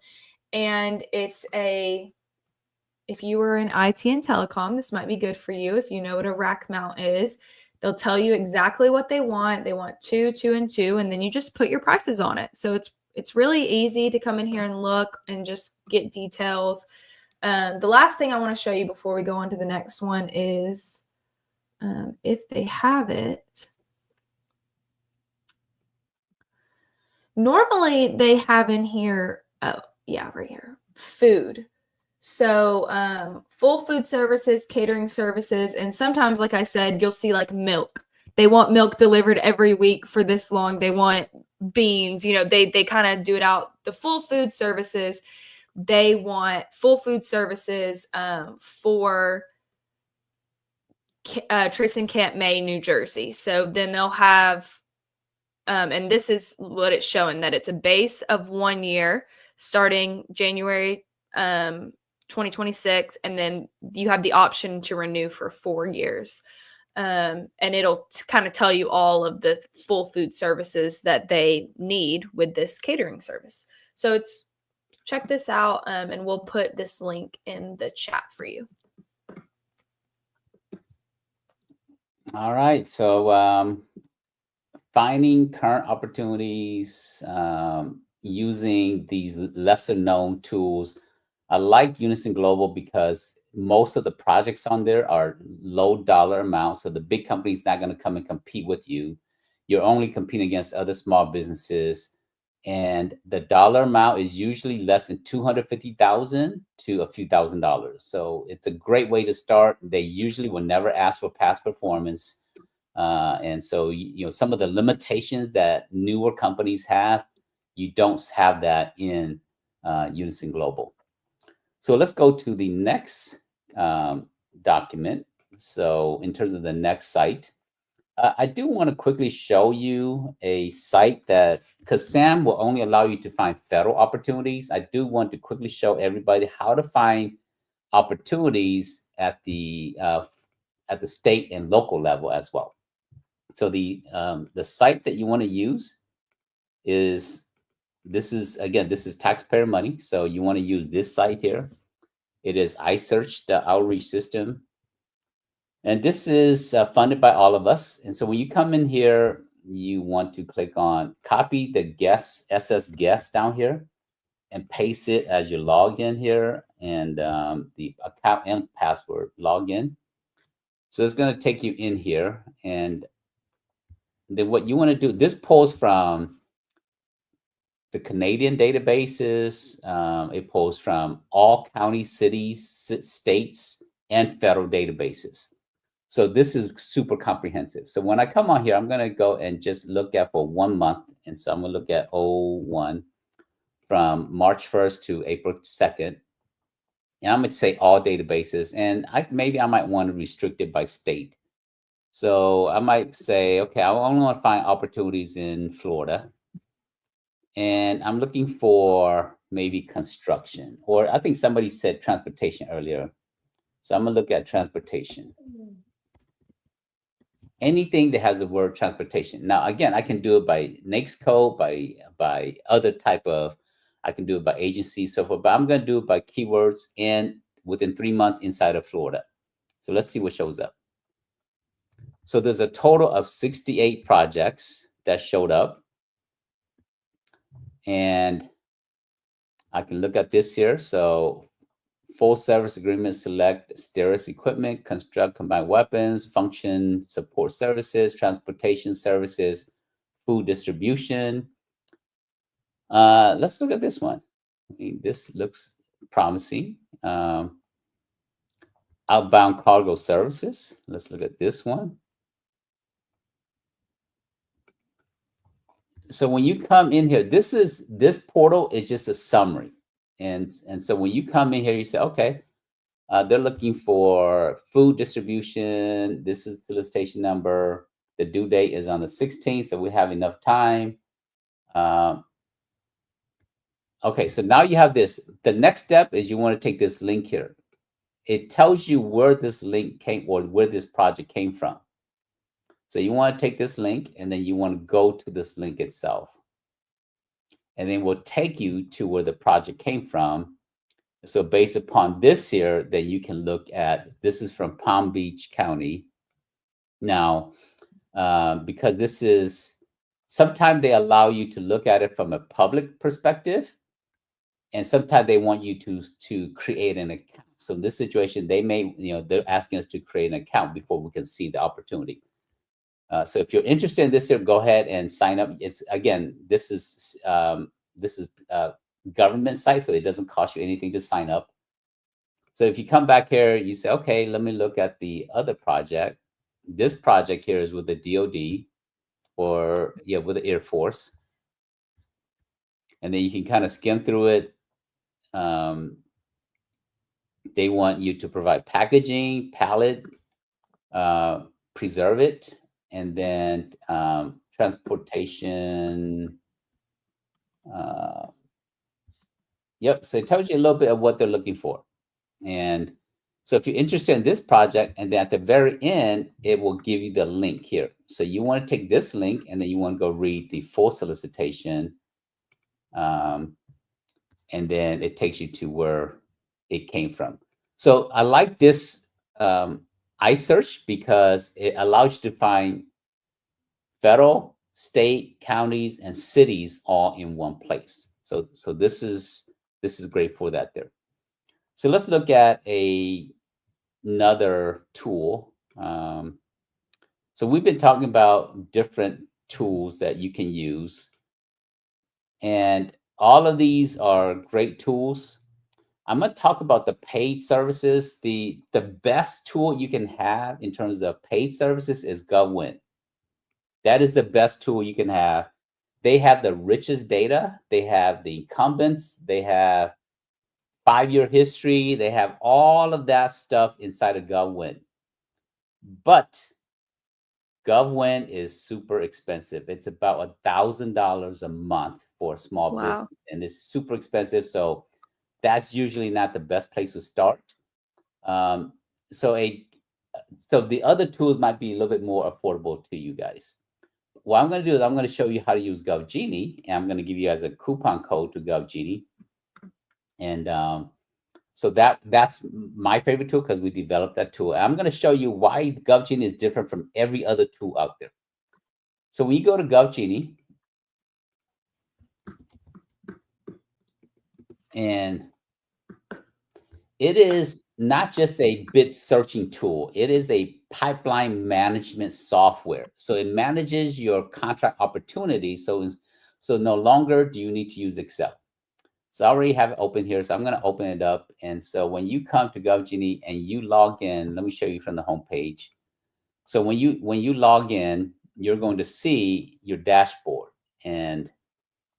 it's if you were in IT and telecom, this might be good for you. If you know what a rack mount is, they'll tell you exactly what they want. They want 2, 2, and 2, and then you just put your prices on it. So it's really easy to come in here and look and just get details. The last thing I want to show you before we go on to the next one is if they have it. Normally they have in here, oh yeah, right here, food. So full food services, catering services, and sometimes, like I said, you'll see like milk. They want milk delivered every week for this long. They want beans, they kind of do it out. The full food services, they want full food services for Trace and Camp May, New Jersey. So then they'll have, and this is what it's showing, that it's a base of 1 year starting January 2026, and then you have the option to renew for 4 years. And it'll kind of tell you all of the full food services that they need with this catering service. So check this out, and we'll put this link in the chat for you. All right. So finding current opportunities, using these lesser known tools. I like Unison Global because most of the projects on there are low dollar amounts. So the big company's not going to come and compete with you. You're only competing against other small businesses. And the dollar amount is usually less than $250,000 to a few $1,000s. So it's a great way to start. They usually will never ask for past performance. And so, some of the limitations that newer companies have, you don't have that in Unison Global. So let's go to the next document. So in terms of the next site, I do want to quickly show you a site that, because SAM will only allow you to find federal opportunities, I do want to quickly show everybody how to find opportunities at the state and local level as well. So the site that you want to use is, this is taxpayer money. So you want to use this site here. It is iSearch, the outreach system. And this is funded by all of us. And so when you come in here, you want to click on copy the SS guest down here and paste it as you log in here, and the account and password login. So it's going to take you in here. And then what you want to do, this pulls from the Canadian databases. It pulls from all counties, cities, states, and federal databases. So this is super comprehensive. So when I come on here, I'm going to go and just look at for 1 month. And so I'm going to look at 01 from March 1st to April 2nd. And I'm going to say all databases. And maybe I might want to restrict it by state. So I might say, okay, I only want to find opportunities in Florida. And I'm looking for maybe construction, or I think somebody said transportation earlier. So I'm going to look at transportation. Anything that has the word transportation. Now, again, I can do it by NAICS code, by other type of, I can do it by agency, so forth, but I'm going to do it by keywords and within 3 months inside of Florida. So let's see what shows up. So there's a total of 68 projects that showed up. And I can look at this here. So full service agreement, select STERIS equipment, construct combined weapons, function support services, transportation services, food distribution. Let's look at this one. I mean, this looks promising. Outbound cargo services. Let's look at this one. So when you come in here, this portal is just a summary. And so when you come in here, you say, okay, They're looking for food distribution. This is the solicitation number. The due date is on the 16th, so we have enough time. Okay, so now you have this. The next step is you want to take this link here. It tells you where this link came or where this project came from. So you want to take this link and then you want to go to this link itself. And then we'll take you to where the project came from. So based upon this here, then you can look at, this is from Palm Beach County. Now, because this is, sometimes they allow you to look at it from a public perspective, and sometimes they want you to create an account. So in this situation, they may, they're asking us to create an account before we can see the opportunity. So if you're interested in this here, go ahead and sign up. It's, again, this is government site, so it doesn't cost you anything to sign up. So if you come back here, you say, okay, let me look at the other project. This project here is with the DoD or with the Air Force. And then you can kind of skim through it. They want you to provide packaging, pallet, preserve it, and then transportation. Yep, so it tells you a little bit of what they're looking for. And so if you're interested in this project, and then at the very end, it will give you the link here. So you want to take this link, and then you want to go read the full solicitation. And then it takes you to where it came from. So I like this iSearch because it allows you to find federal, state, counties, and cities all in one place. So this is great for that there. So let's look at another tool. So we've been talking about different tools that you can use, and all of these are great tools. I'm going to talk about the paid services. The best tool you can have in terms of paid services is GovWin. That is the best tool you can have. They have the richest data. They have the incumbents. They have 5-year history. They have all of that stuff inside of GovWin. But GovWin is super expensive. It's about $1,000 a month for a small business, and it's super expensive. So that's usually not the best place to start. So the other tools might be a little bit more affordable to you guys. What I'm going to do is I'm going to show you how to use GovGenie, and I'm going to give you guys a coupon code to GovGenie. And so that's my favorite tool because we developed that tool. And I'm going to show you why GovGenie is different from every other tool out there. So when you go to GovGenie, and it is not just a bid searching tool. It is a pipeline management software. So it manages your contract opportunities. So no longer do you need to use Excel. So I already have it open here. So I'm going to open it up. And so when you come to GovGenie and you log in, let me show you from the home page. So when you log in, you're going to see your dashboard, and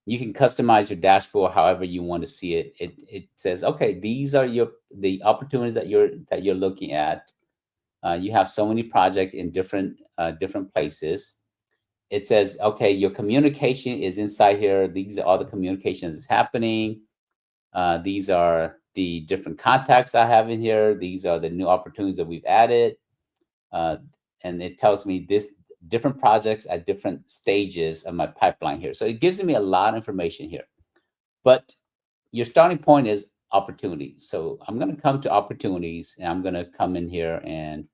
you can customize your dashboard however you want to see it. It says, okay, these are the opportunities that you're looking at. You have so many projects in different places. It says, okay, your communication is inside here. These are all the communications that's happening. These are the different contacts I have in here. These are the new opportunities that we've added. And it tells me this different projects at different stages of my pipeline here. So it gives me a lot of information here. But your starting point is opportunities. So I'm going to come to opportunities, and I'm going to come in here, and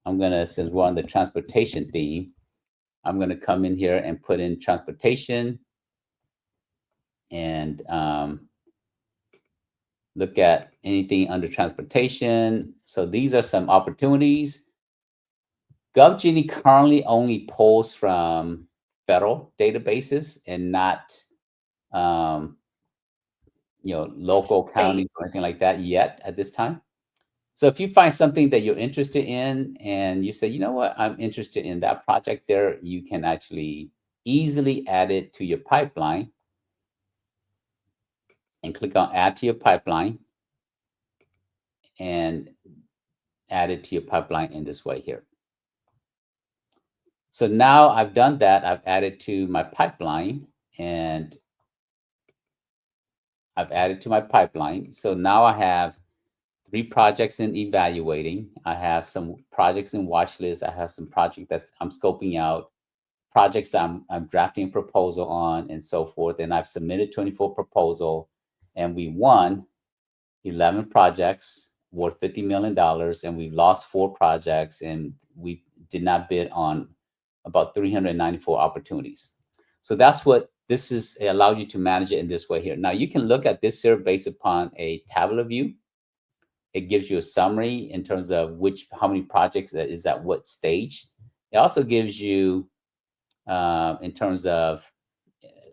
I'm going to, since we're on the transportation theme, I'm going to come in here and put in transportation and look at anything under transportation. So these are some opportunities. GovGenie currently only pulls from federal databases and not, local counties or anything like that yet at this time. So if you find something that you're interested in and you say, you know what, I'm interested in that project there, you can actually easily add it to your pipeline and click on add to your pipeline. and add it to your pipeline in this way here. So now I've done that. I've added to my pipeline, and I've added to my pipeline. So now I have 3 projects in evaluating. I have some projects in watch list. I have some projects that I'm scoping out, projects that I'm drafting a proposal on, and so forth. And I've submitted 24 proposal, and we won 11 projects worth $50 million, and we've lost 4 projects, and we did not bid on about 394 opportunities. So that's what this is. It allows you to manage it in this way here. Now you can look at this here based upon a tabular view. It gives you a summary in terms of how many projects that is at what stage. It also gives you in terms of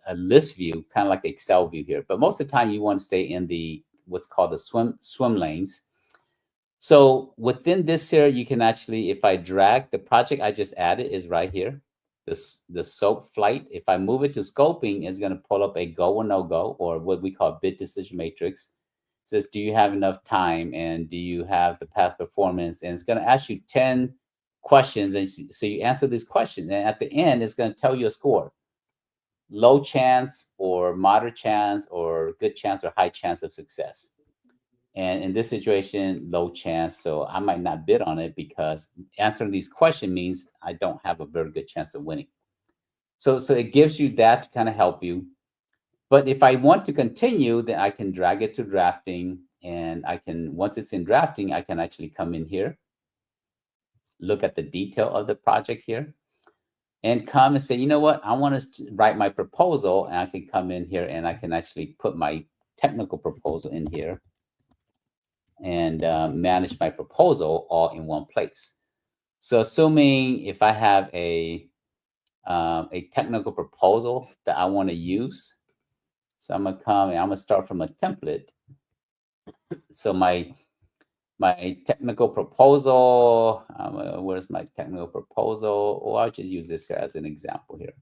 a list view, kind of like the Excel view here. But most of the time you want to stay in the what's called the swim lanes. So within this here, you can actually, if I drag the project I just added is right here, the SOAP flight. If I move it to scoping, it's going to pull up a go or no go, or what we call bid decision matrix. It says, do you have enough time, and do you have the past performance? And it's going to ask you 10 questions, and so you answer these questions, and at the end, it's going to tell you a score: low chance, or moderate chance, or good chance, or high chance of success. And in this situation, low chance. So I might not bid on it because answering these questions means I don't have a very good chance of winning. So it gives you that to kind of help you. But if I want to continue, then I can drag it to drafting, and I can, once it's in drafting, I can actually come in here, look at the detail of the project here, and come and say, you know what, I want to write my proposal, and I can come in here and I can actually put my technical proposal in here and manage my proposal all in one place. So assuming if I have a technical proposal that I want to use, so I'm gonna come and I'm gonna start from a template. So my technical proposal, where's my technical proposal? Or I'll just use this here as an example here.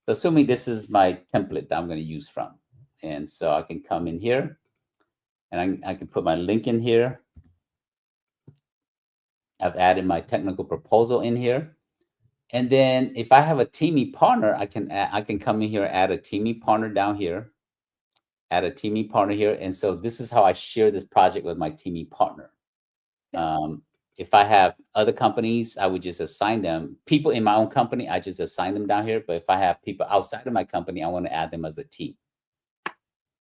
So assuming this is my template that I'm going to use from, and so I can come in here, and I can put my link in here. I've added my technical proposal in here. And then if I have a teaming partner, I can come in here, add a teaming partner down here, add a teaming partner here. And so this is how I share this project with my teaming partner. If I have other companies, I would just assign them. People in my own company, I just assign them down here. But if I have people outside of my company, I want to add them as a team.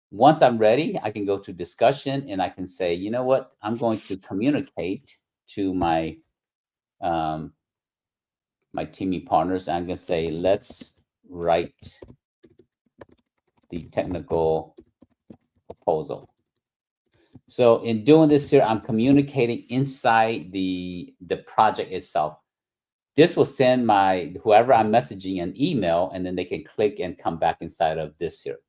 Once I'm ready, I can go to discussion, and I can say, you know what, I'm going to communicate to my my teaming partners. I'm going to say, let's write the technical proposal. So in doing this here, I'm communicating inside the project itself. This will send whoever I'm messaging an email, and then they can click and come back inside of this here.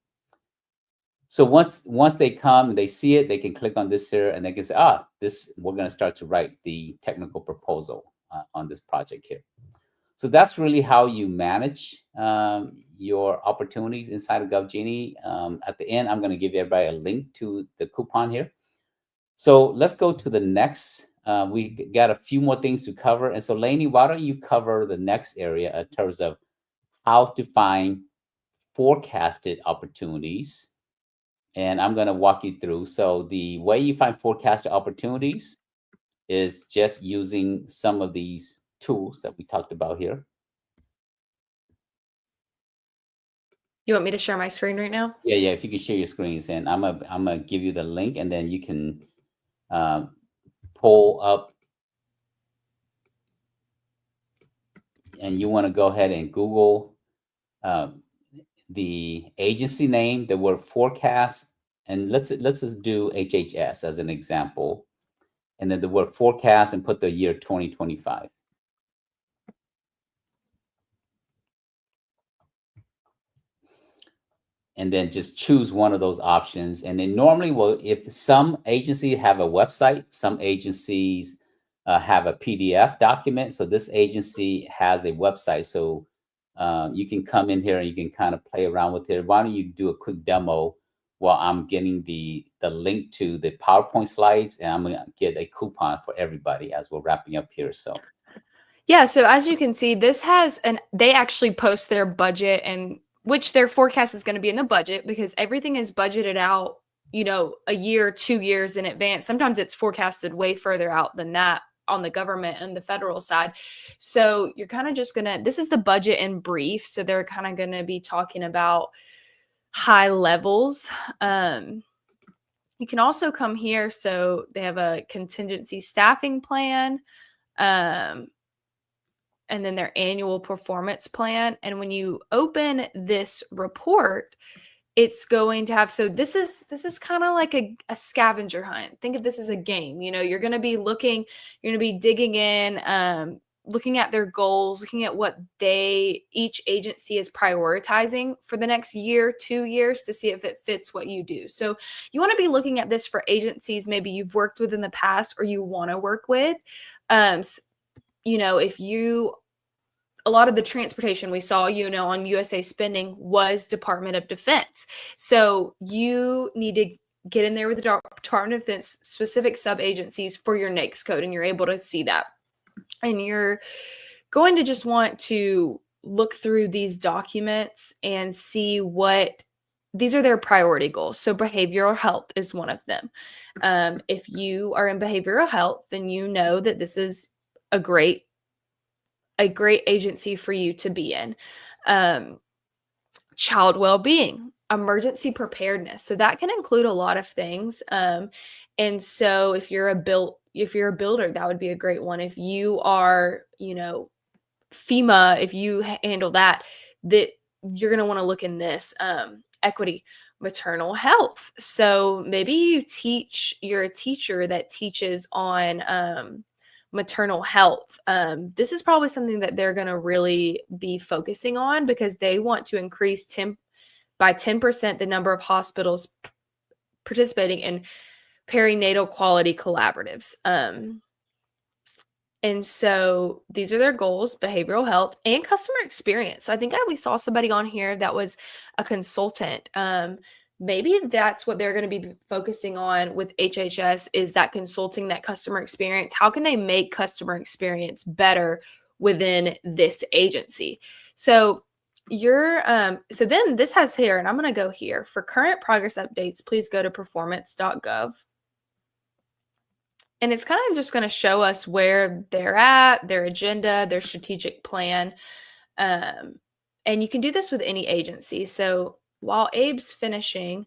So once they come and they see it, they can click on this here, and they can say, we're going to start to write the technical proposal on this project here. So that's really how you manage your opportunities inside of GovGenie. At the end, I'm going to give everybody a link to the coupon here. So let's go to the next. We got a few more things to cover. And so Lainey, why don't you cover the next area in terms of how to find forecasted opportunities. And I'm going to walk you through. So the way you find forecasted opportunities is just using some of these tools that we talked about here. You want me to share my screen right now? Yeah. If you can share your screens, and I'm gonna give you the link, and then you can pull up, and you want to go ahead and Google the agency name, the word forecast, and let's just do HHS as an example, and then the word forecast, and put the year 2025. And then just choose one of those options. And then normally, if some agencies have a website, some agencies have a PDF document. So this agency has a website. So you can come in here and you can kind of play around with it. Why don't you do a quick demo while I'm getting the link to the PowerPoint slides, and I'm gonna get a coupon for everybody as we're wrapping up here. So Yeah, so as you can see, this has they actually post their budget, and which their forecast is going to be in the budget, because everything is budgeted out, a year, 2 years in advance. Sometimes it's forecasted way further out than that on the government and the federal side. So you're kind of just this is the budget in brief. So they're kind of going to be talking about high levels. You can also come here. So they have a contingency staffing plan. And then their annual performance plan. And when you open this report, it's going to have, so this is kind of like a scavenger hunt. Think of this as a game. You're going to be digging in, looking at their goals, looking at what each agency is prioritizing for the next year, 2 years, to see if it fits what you do. So you want to be looking at this for agencies maybe you've worked with in the past or you want to work with. If a lot of the transportation we saw, on USA Spending was Department of Defense. So you need to get in there with the Department of Defense specific sub-agencies for your NAICS code, and you're able to see that. And you're going to just want to look through these documents and see these are their priority goals. So behavioral health is one of them. If you are in behavioral health, then you know that this is a great agency for you to be in. Child well-being, emergency preparedness. So that can include a lot of things. And so if you're a builder, that would be a great one. If you are, FEMA, if you handle that you're going to want to look in this. Equity, maternal health. So maybe you're a teacher that teaches on maternal health. This is probably something that they're going to really be focusing on, because they want to increase by 10% the number of hospitals participating in perinatal quality collaboratives. And so these are their goals: behavioral health and customer experience. So I think we saw somebody on here that was a consultant. Maybe that's what they're going to be focusing on with HHS, is that consulting, that customer experience. How can they make customer experience better within this agency? So so then this has here, and I'm going to go here for current progress updates. Please go to performance.gov. And it's kind of just going to show us where they're at, their agenda, their strategic plan. And you can do this with any agency. So while Abe's finishing,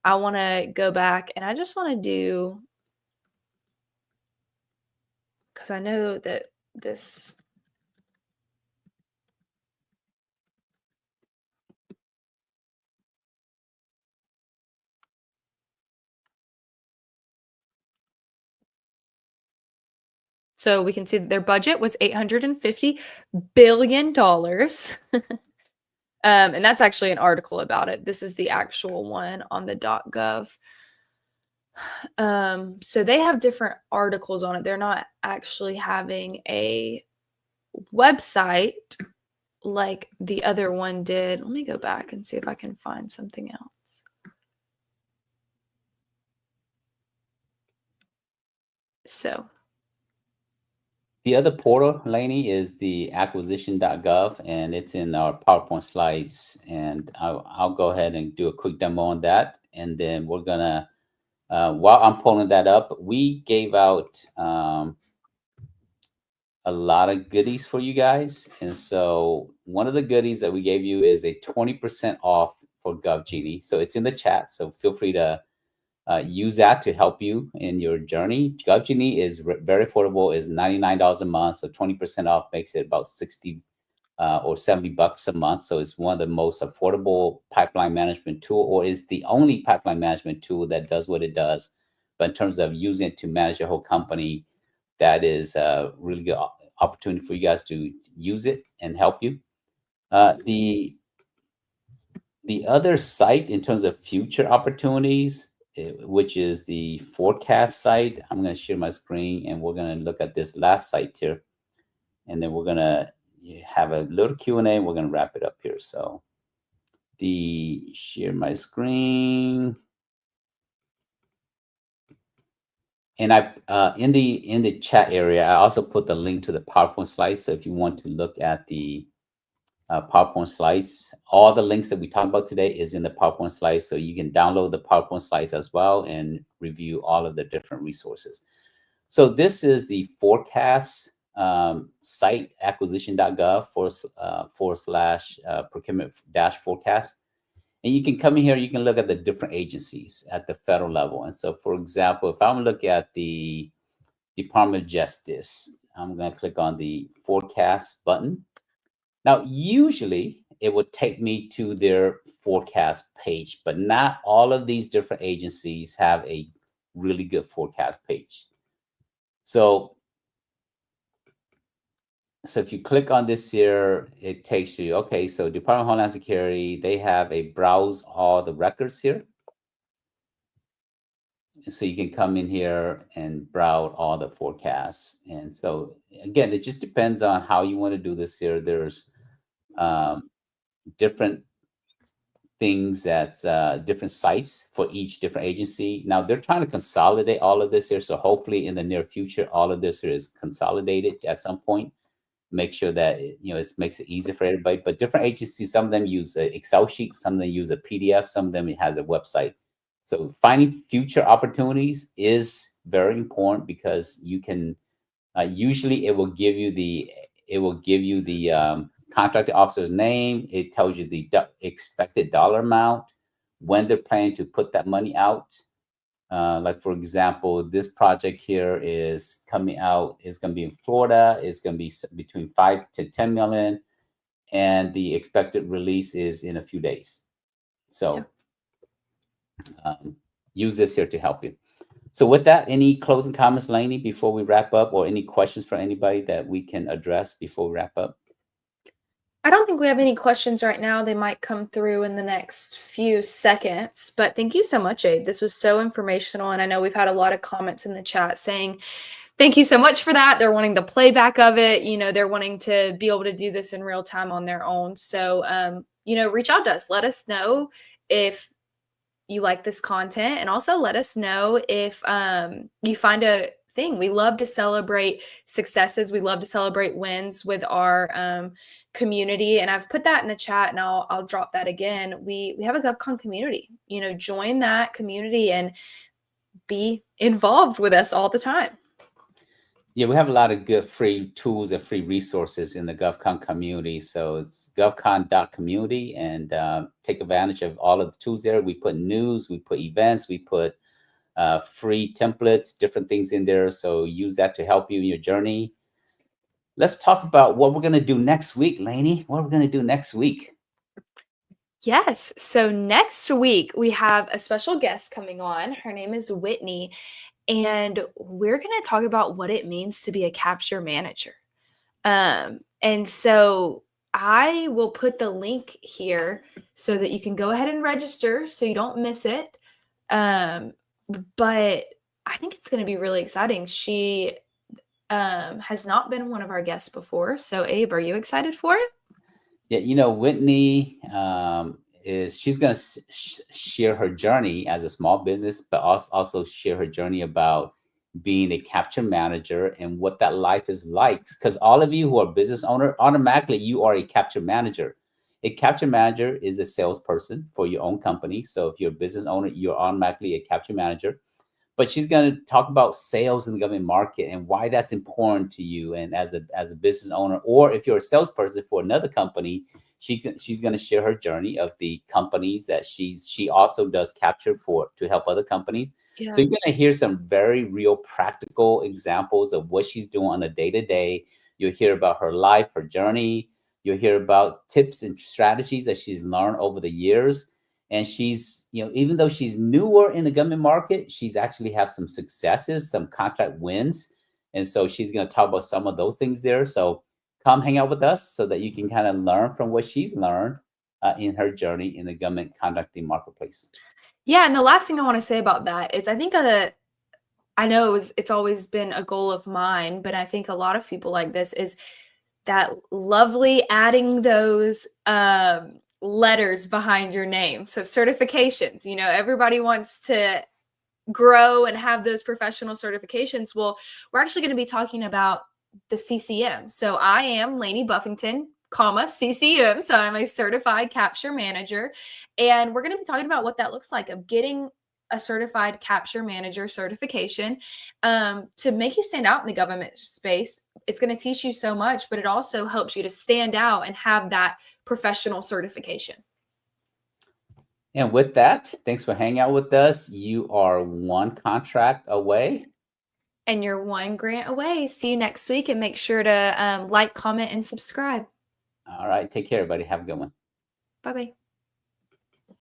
I want to go back and I just want to do, because I know that this. So we can see that their budget was $850 billion. And that's actually an article about it. This is the actual one on the .gov. So they have different articles on it. They're not actually having a website like the other one did. Let me go back and see if I can find something else. So the other portal, Lainey, is the acquisition.gov, and it's in our PowerPoint slides. And I'll go ahead and do a quick demo on that. And then we're going to, while I'm pulling that up, we gave out a lot of goodies for you guys. And so one of the goodies that we gave you is a 20% off for GovGenie. So it's in the chat. So feel free to use that to help you in your journey. GovGenie is very affordable, is $99 a month. So 20% off makes it about 60 or 70 bucks a month. So it's one of the most affordable pipeline management tool, or is the only pipeline management tool that does what it does. But in terms of using it to manage your whole company, that is a really good opportunity for you guys to use it and help you. The other site in terms of future opportunities, which is the forecast site. I'm going to share my screen and we're going to look at this last site here. And then we're going to have a little Q&A and we're going to wrap it up here. So the share my screen. And I in the chat area, I also put the link to the PowerPoint slides. So if you want to look at the PowerPoint slides, all the links that we talked about today is in the PowerPoint slides. So you can download the PowerPoint slides as well and review all of the different resources. So this is the forecast site, acquisition.gov / procurement dash forecast. And you can come in here, you can look at the different agencies at the federal level. And so, for example, if I'm looking at the Department of Justice, I'm going to click on the forecast button. Now, usually it would take me to their forecast page, but not all of these different agencies have a really good forecast page. So if you click on this here, it takes you, okay, so Department of Homeland Security, they have a browse all the records here. So you can come in here and browse all the forecasts. And so again, it just depends on how you want to do this here. There's different things that's different sites for each different agency. Now they're trying to consolidate all of this here. So hopefully in the near future, all of this here is consolidated at some point. Make sure that it makes it easier for everybody. But different agencies, some of them use an Excel sheet, some of them use a PDF, some of them it has a website. So finding future opportunities is very important because you can usually it will give you the contracting officer's name. It tells you the expected dollar amount, when they're planning to put that money out. Like for example, this project here is coming out, is going to be in Florida. It's going to be between 5 to 10 million. And the expected release is in a few days. So use this here to help you. So with that, any closing comments, Lainey, before we wrap up, or any questions for anybody that we can address before we wrap up? I don't think we have any questions right now. They might come through in the next few seconds, but thank you so much, Abe. This was so informational. And I know we've had a lot of comments in the chat saying, thank you so much for that. They're wanting the playback of it. They're wanting to be able to do this in real time on their own. So, reach out to us. Let us know if you like this content, and also let us know if you find a thing. We love to celebrate successes. We love to celebrate wins with our community. And I've put that in the chat, and I'll drop that again. We have a GovCon community. Join that community and be involved with us all the time. Yeah, we have a lot of good free tools and free resources in the GovCon community. So it's govcon.community, and take advantage of all of the tools there. We put news, we put events, we put free templates, different things in there. So use that to help you in your journey. Let's talk about what we're going to do next week, Lainey. What are we going to do next week? Yes. So next week, we have a special guest coming on. Her name is Whitney. And we're going to talk about what it means to be a capture manager. And so I will put the link here so that you can go ahead and register so you don't miss it. But I think it's going to be really exciting. She has not been one of our guests before. So Abe, are you excited for it? Yeah, Whitney she's going to share her journey as a small business, but also share her journey about being a capture manager and what that life is like. Because all of you who are business owner, automatically you are a capture manager. A capture manager is a salesperson for your own company. So if you're a business owner, you're automatically a capture manager. But she's going to talk about sales in the government market and why that's important to you. And as a business owner, or if you're a salesperson for another company, she's going to share her journey of the companies that she also does capture for to help other companies. Yeah. So you're going to hear some very real practical examples of what she's doing on a day-to-day. You'll hear about her life, her journey. You'll hear about tips and strategies that she's learned over the years. And she's, even though she's newer in the government market, she's actually have some successes, some contract wins. And so she's going to talk about some of those things there. So come hang out with us so that you can kind of learn from what she's learned in her journey in the government contracting marketplace. Yeah. And the last thing I want to say about that is I think I know it's always been a goal of mine, but I think a lot of people like this is that lovely adding those letters behind your name. So certifications, everybody wants to grow and have those professional certifications? Well, we're actually going to be talking about the CCM. So I am Lainey Buffington, CCM. So I'm a certified capture manager. And we're going to be talking about what that looks like of getting a certified capture manager certification to make you stand out in the government space. It's going to teach you so much, but it also helps you to stand out and have that professional certification. And with that, thanks for hanging out with us. You are one contract away. And you're one grant away. See you next week, and make sure to like, comment, and subscribe. All right. Take care, everybody. Have a good one. Bye-bye.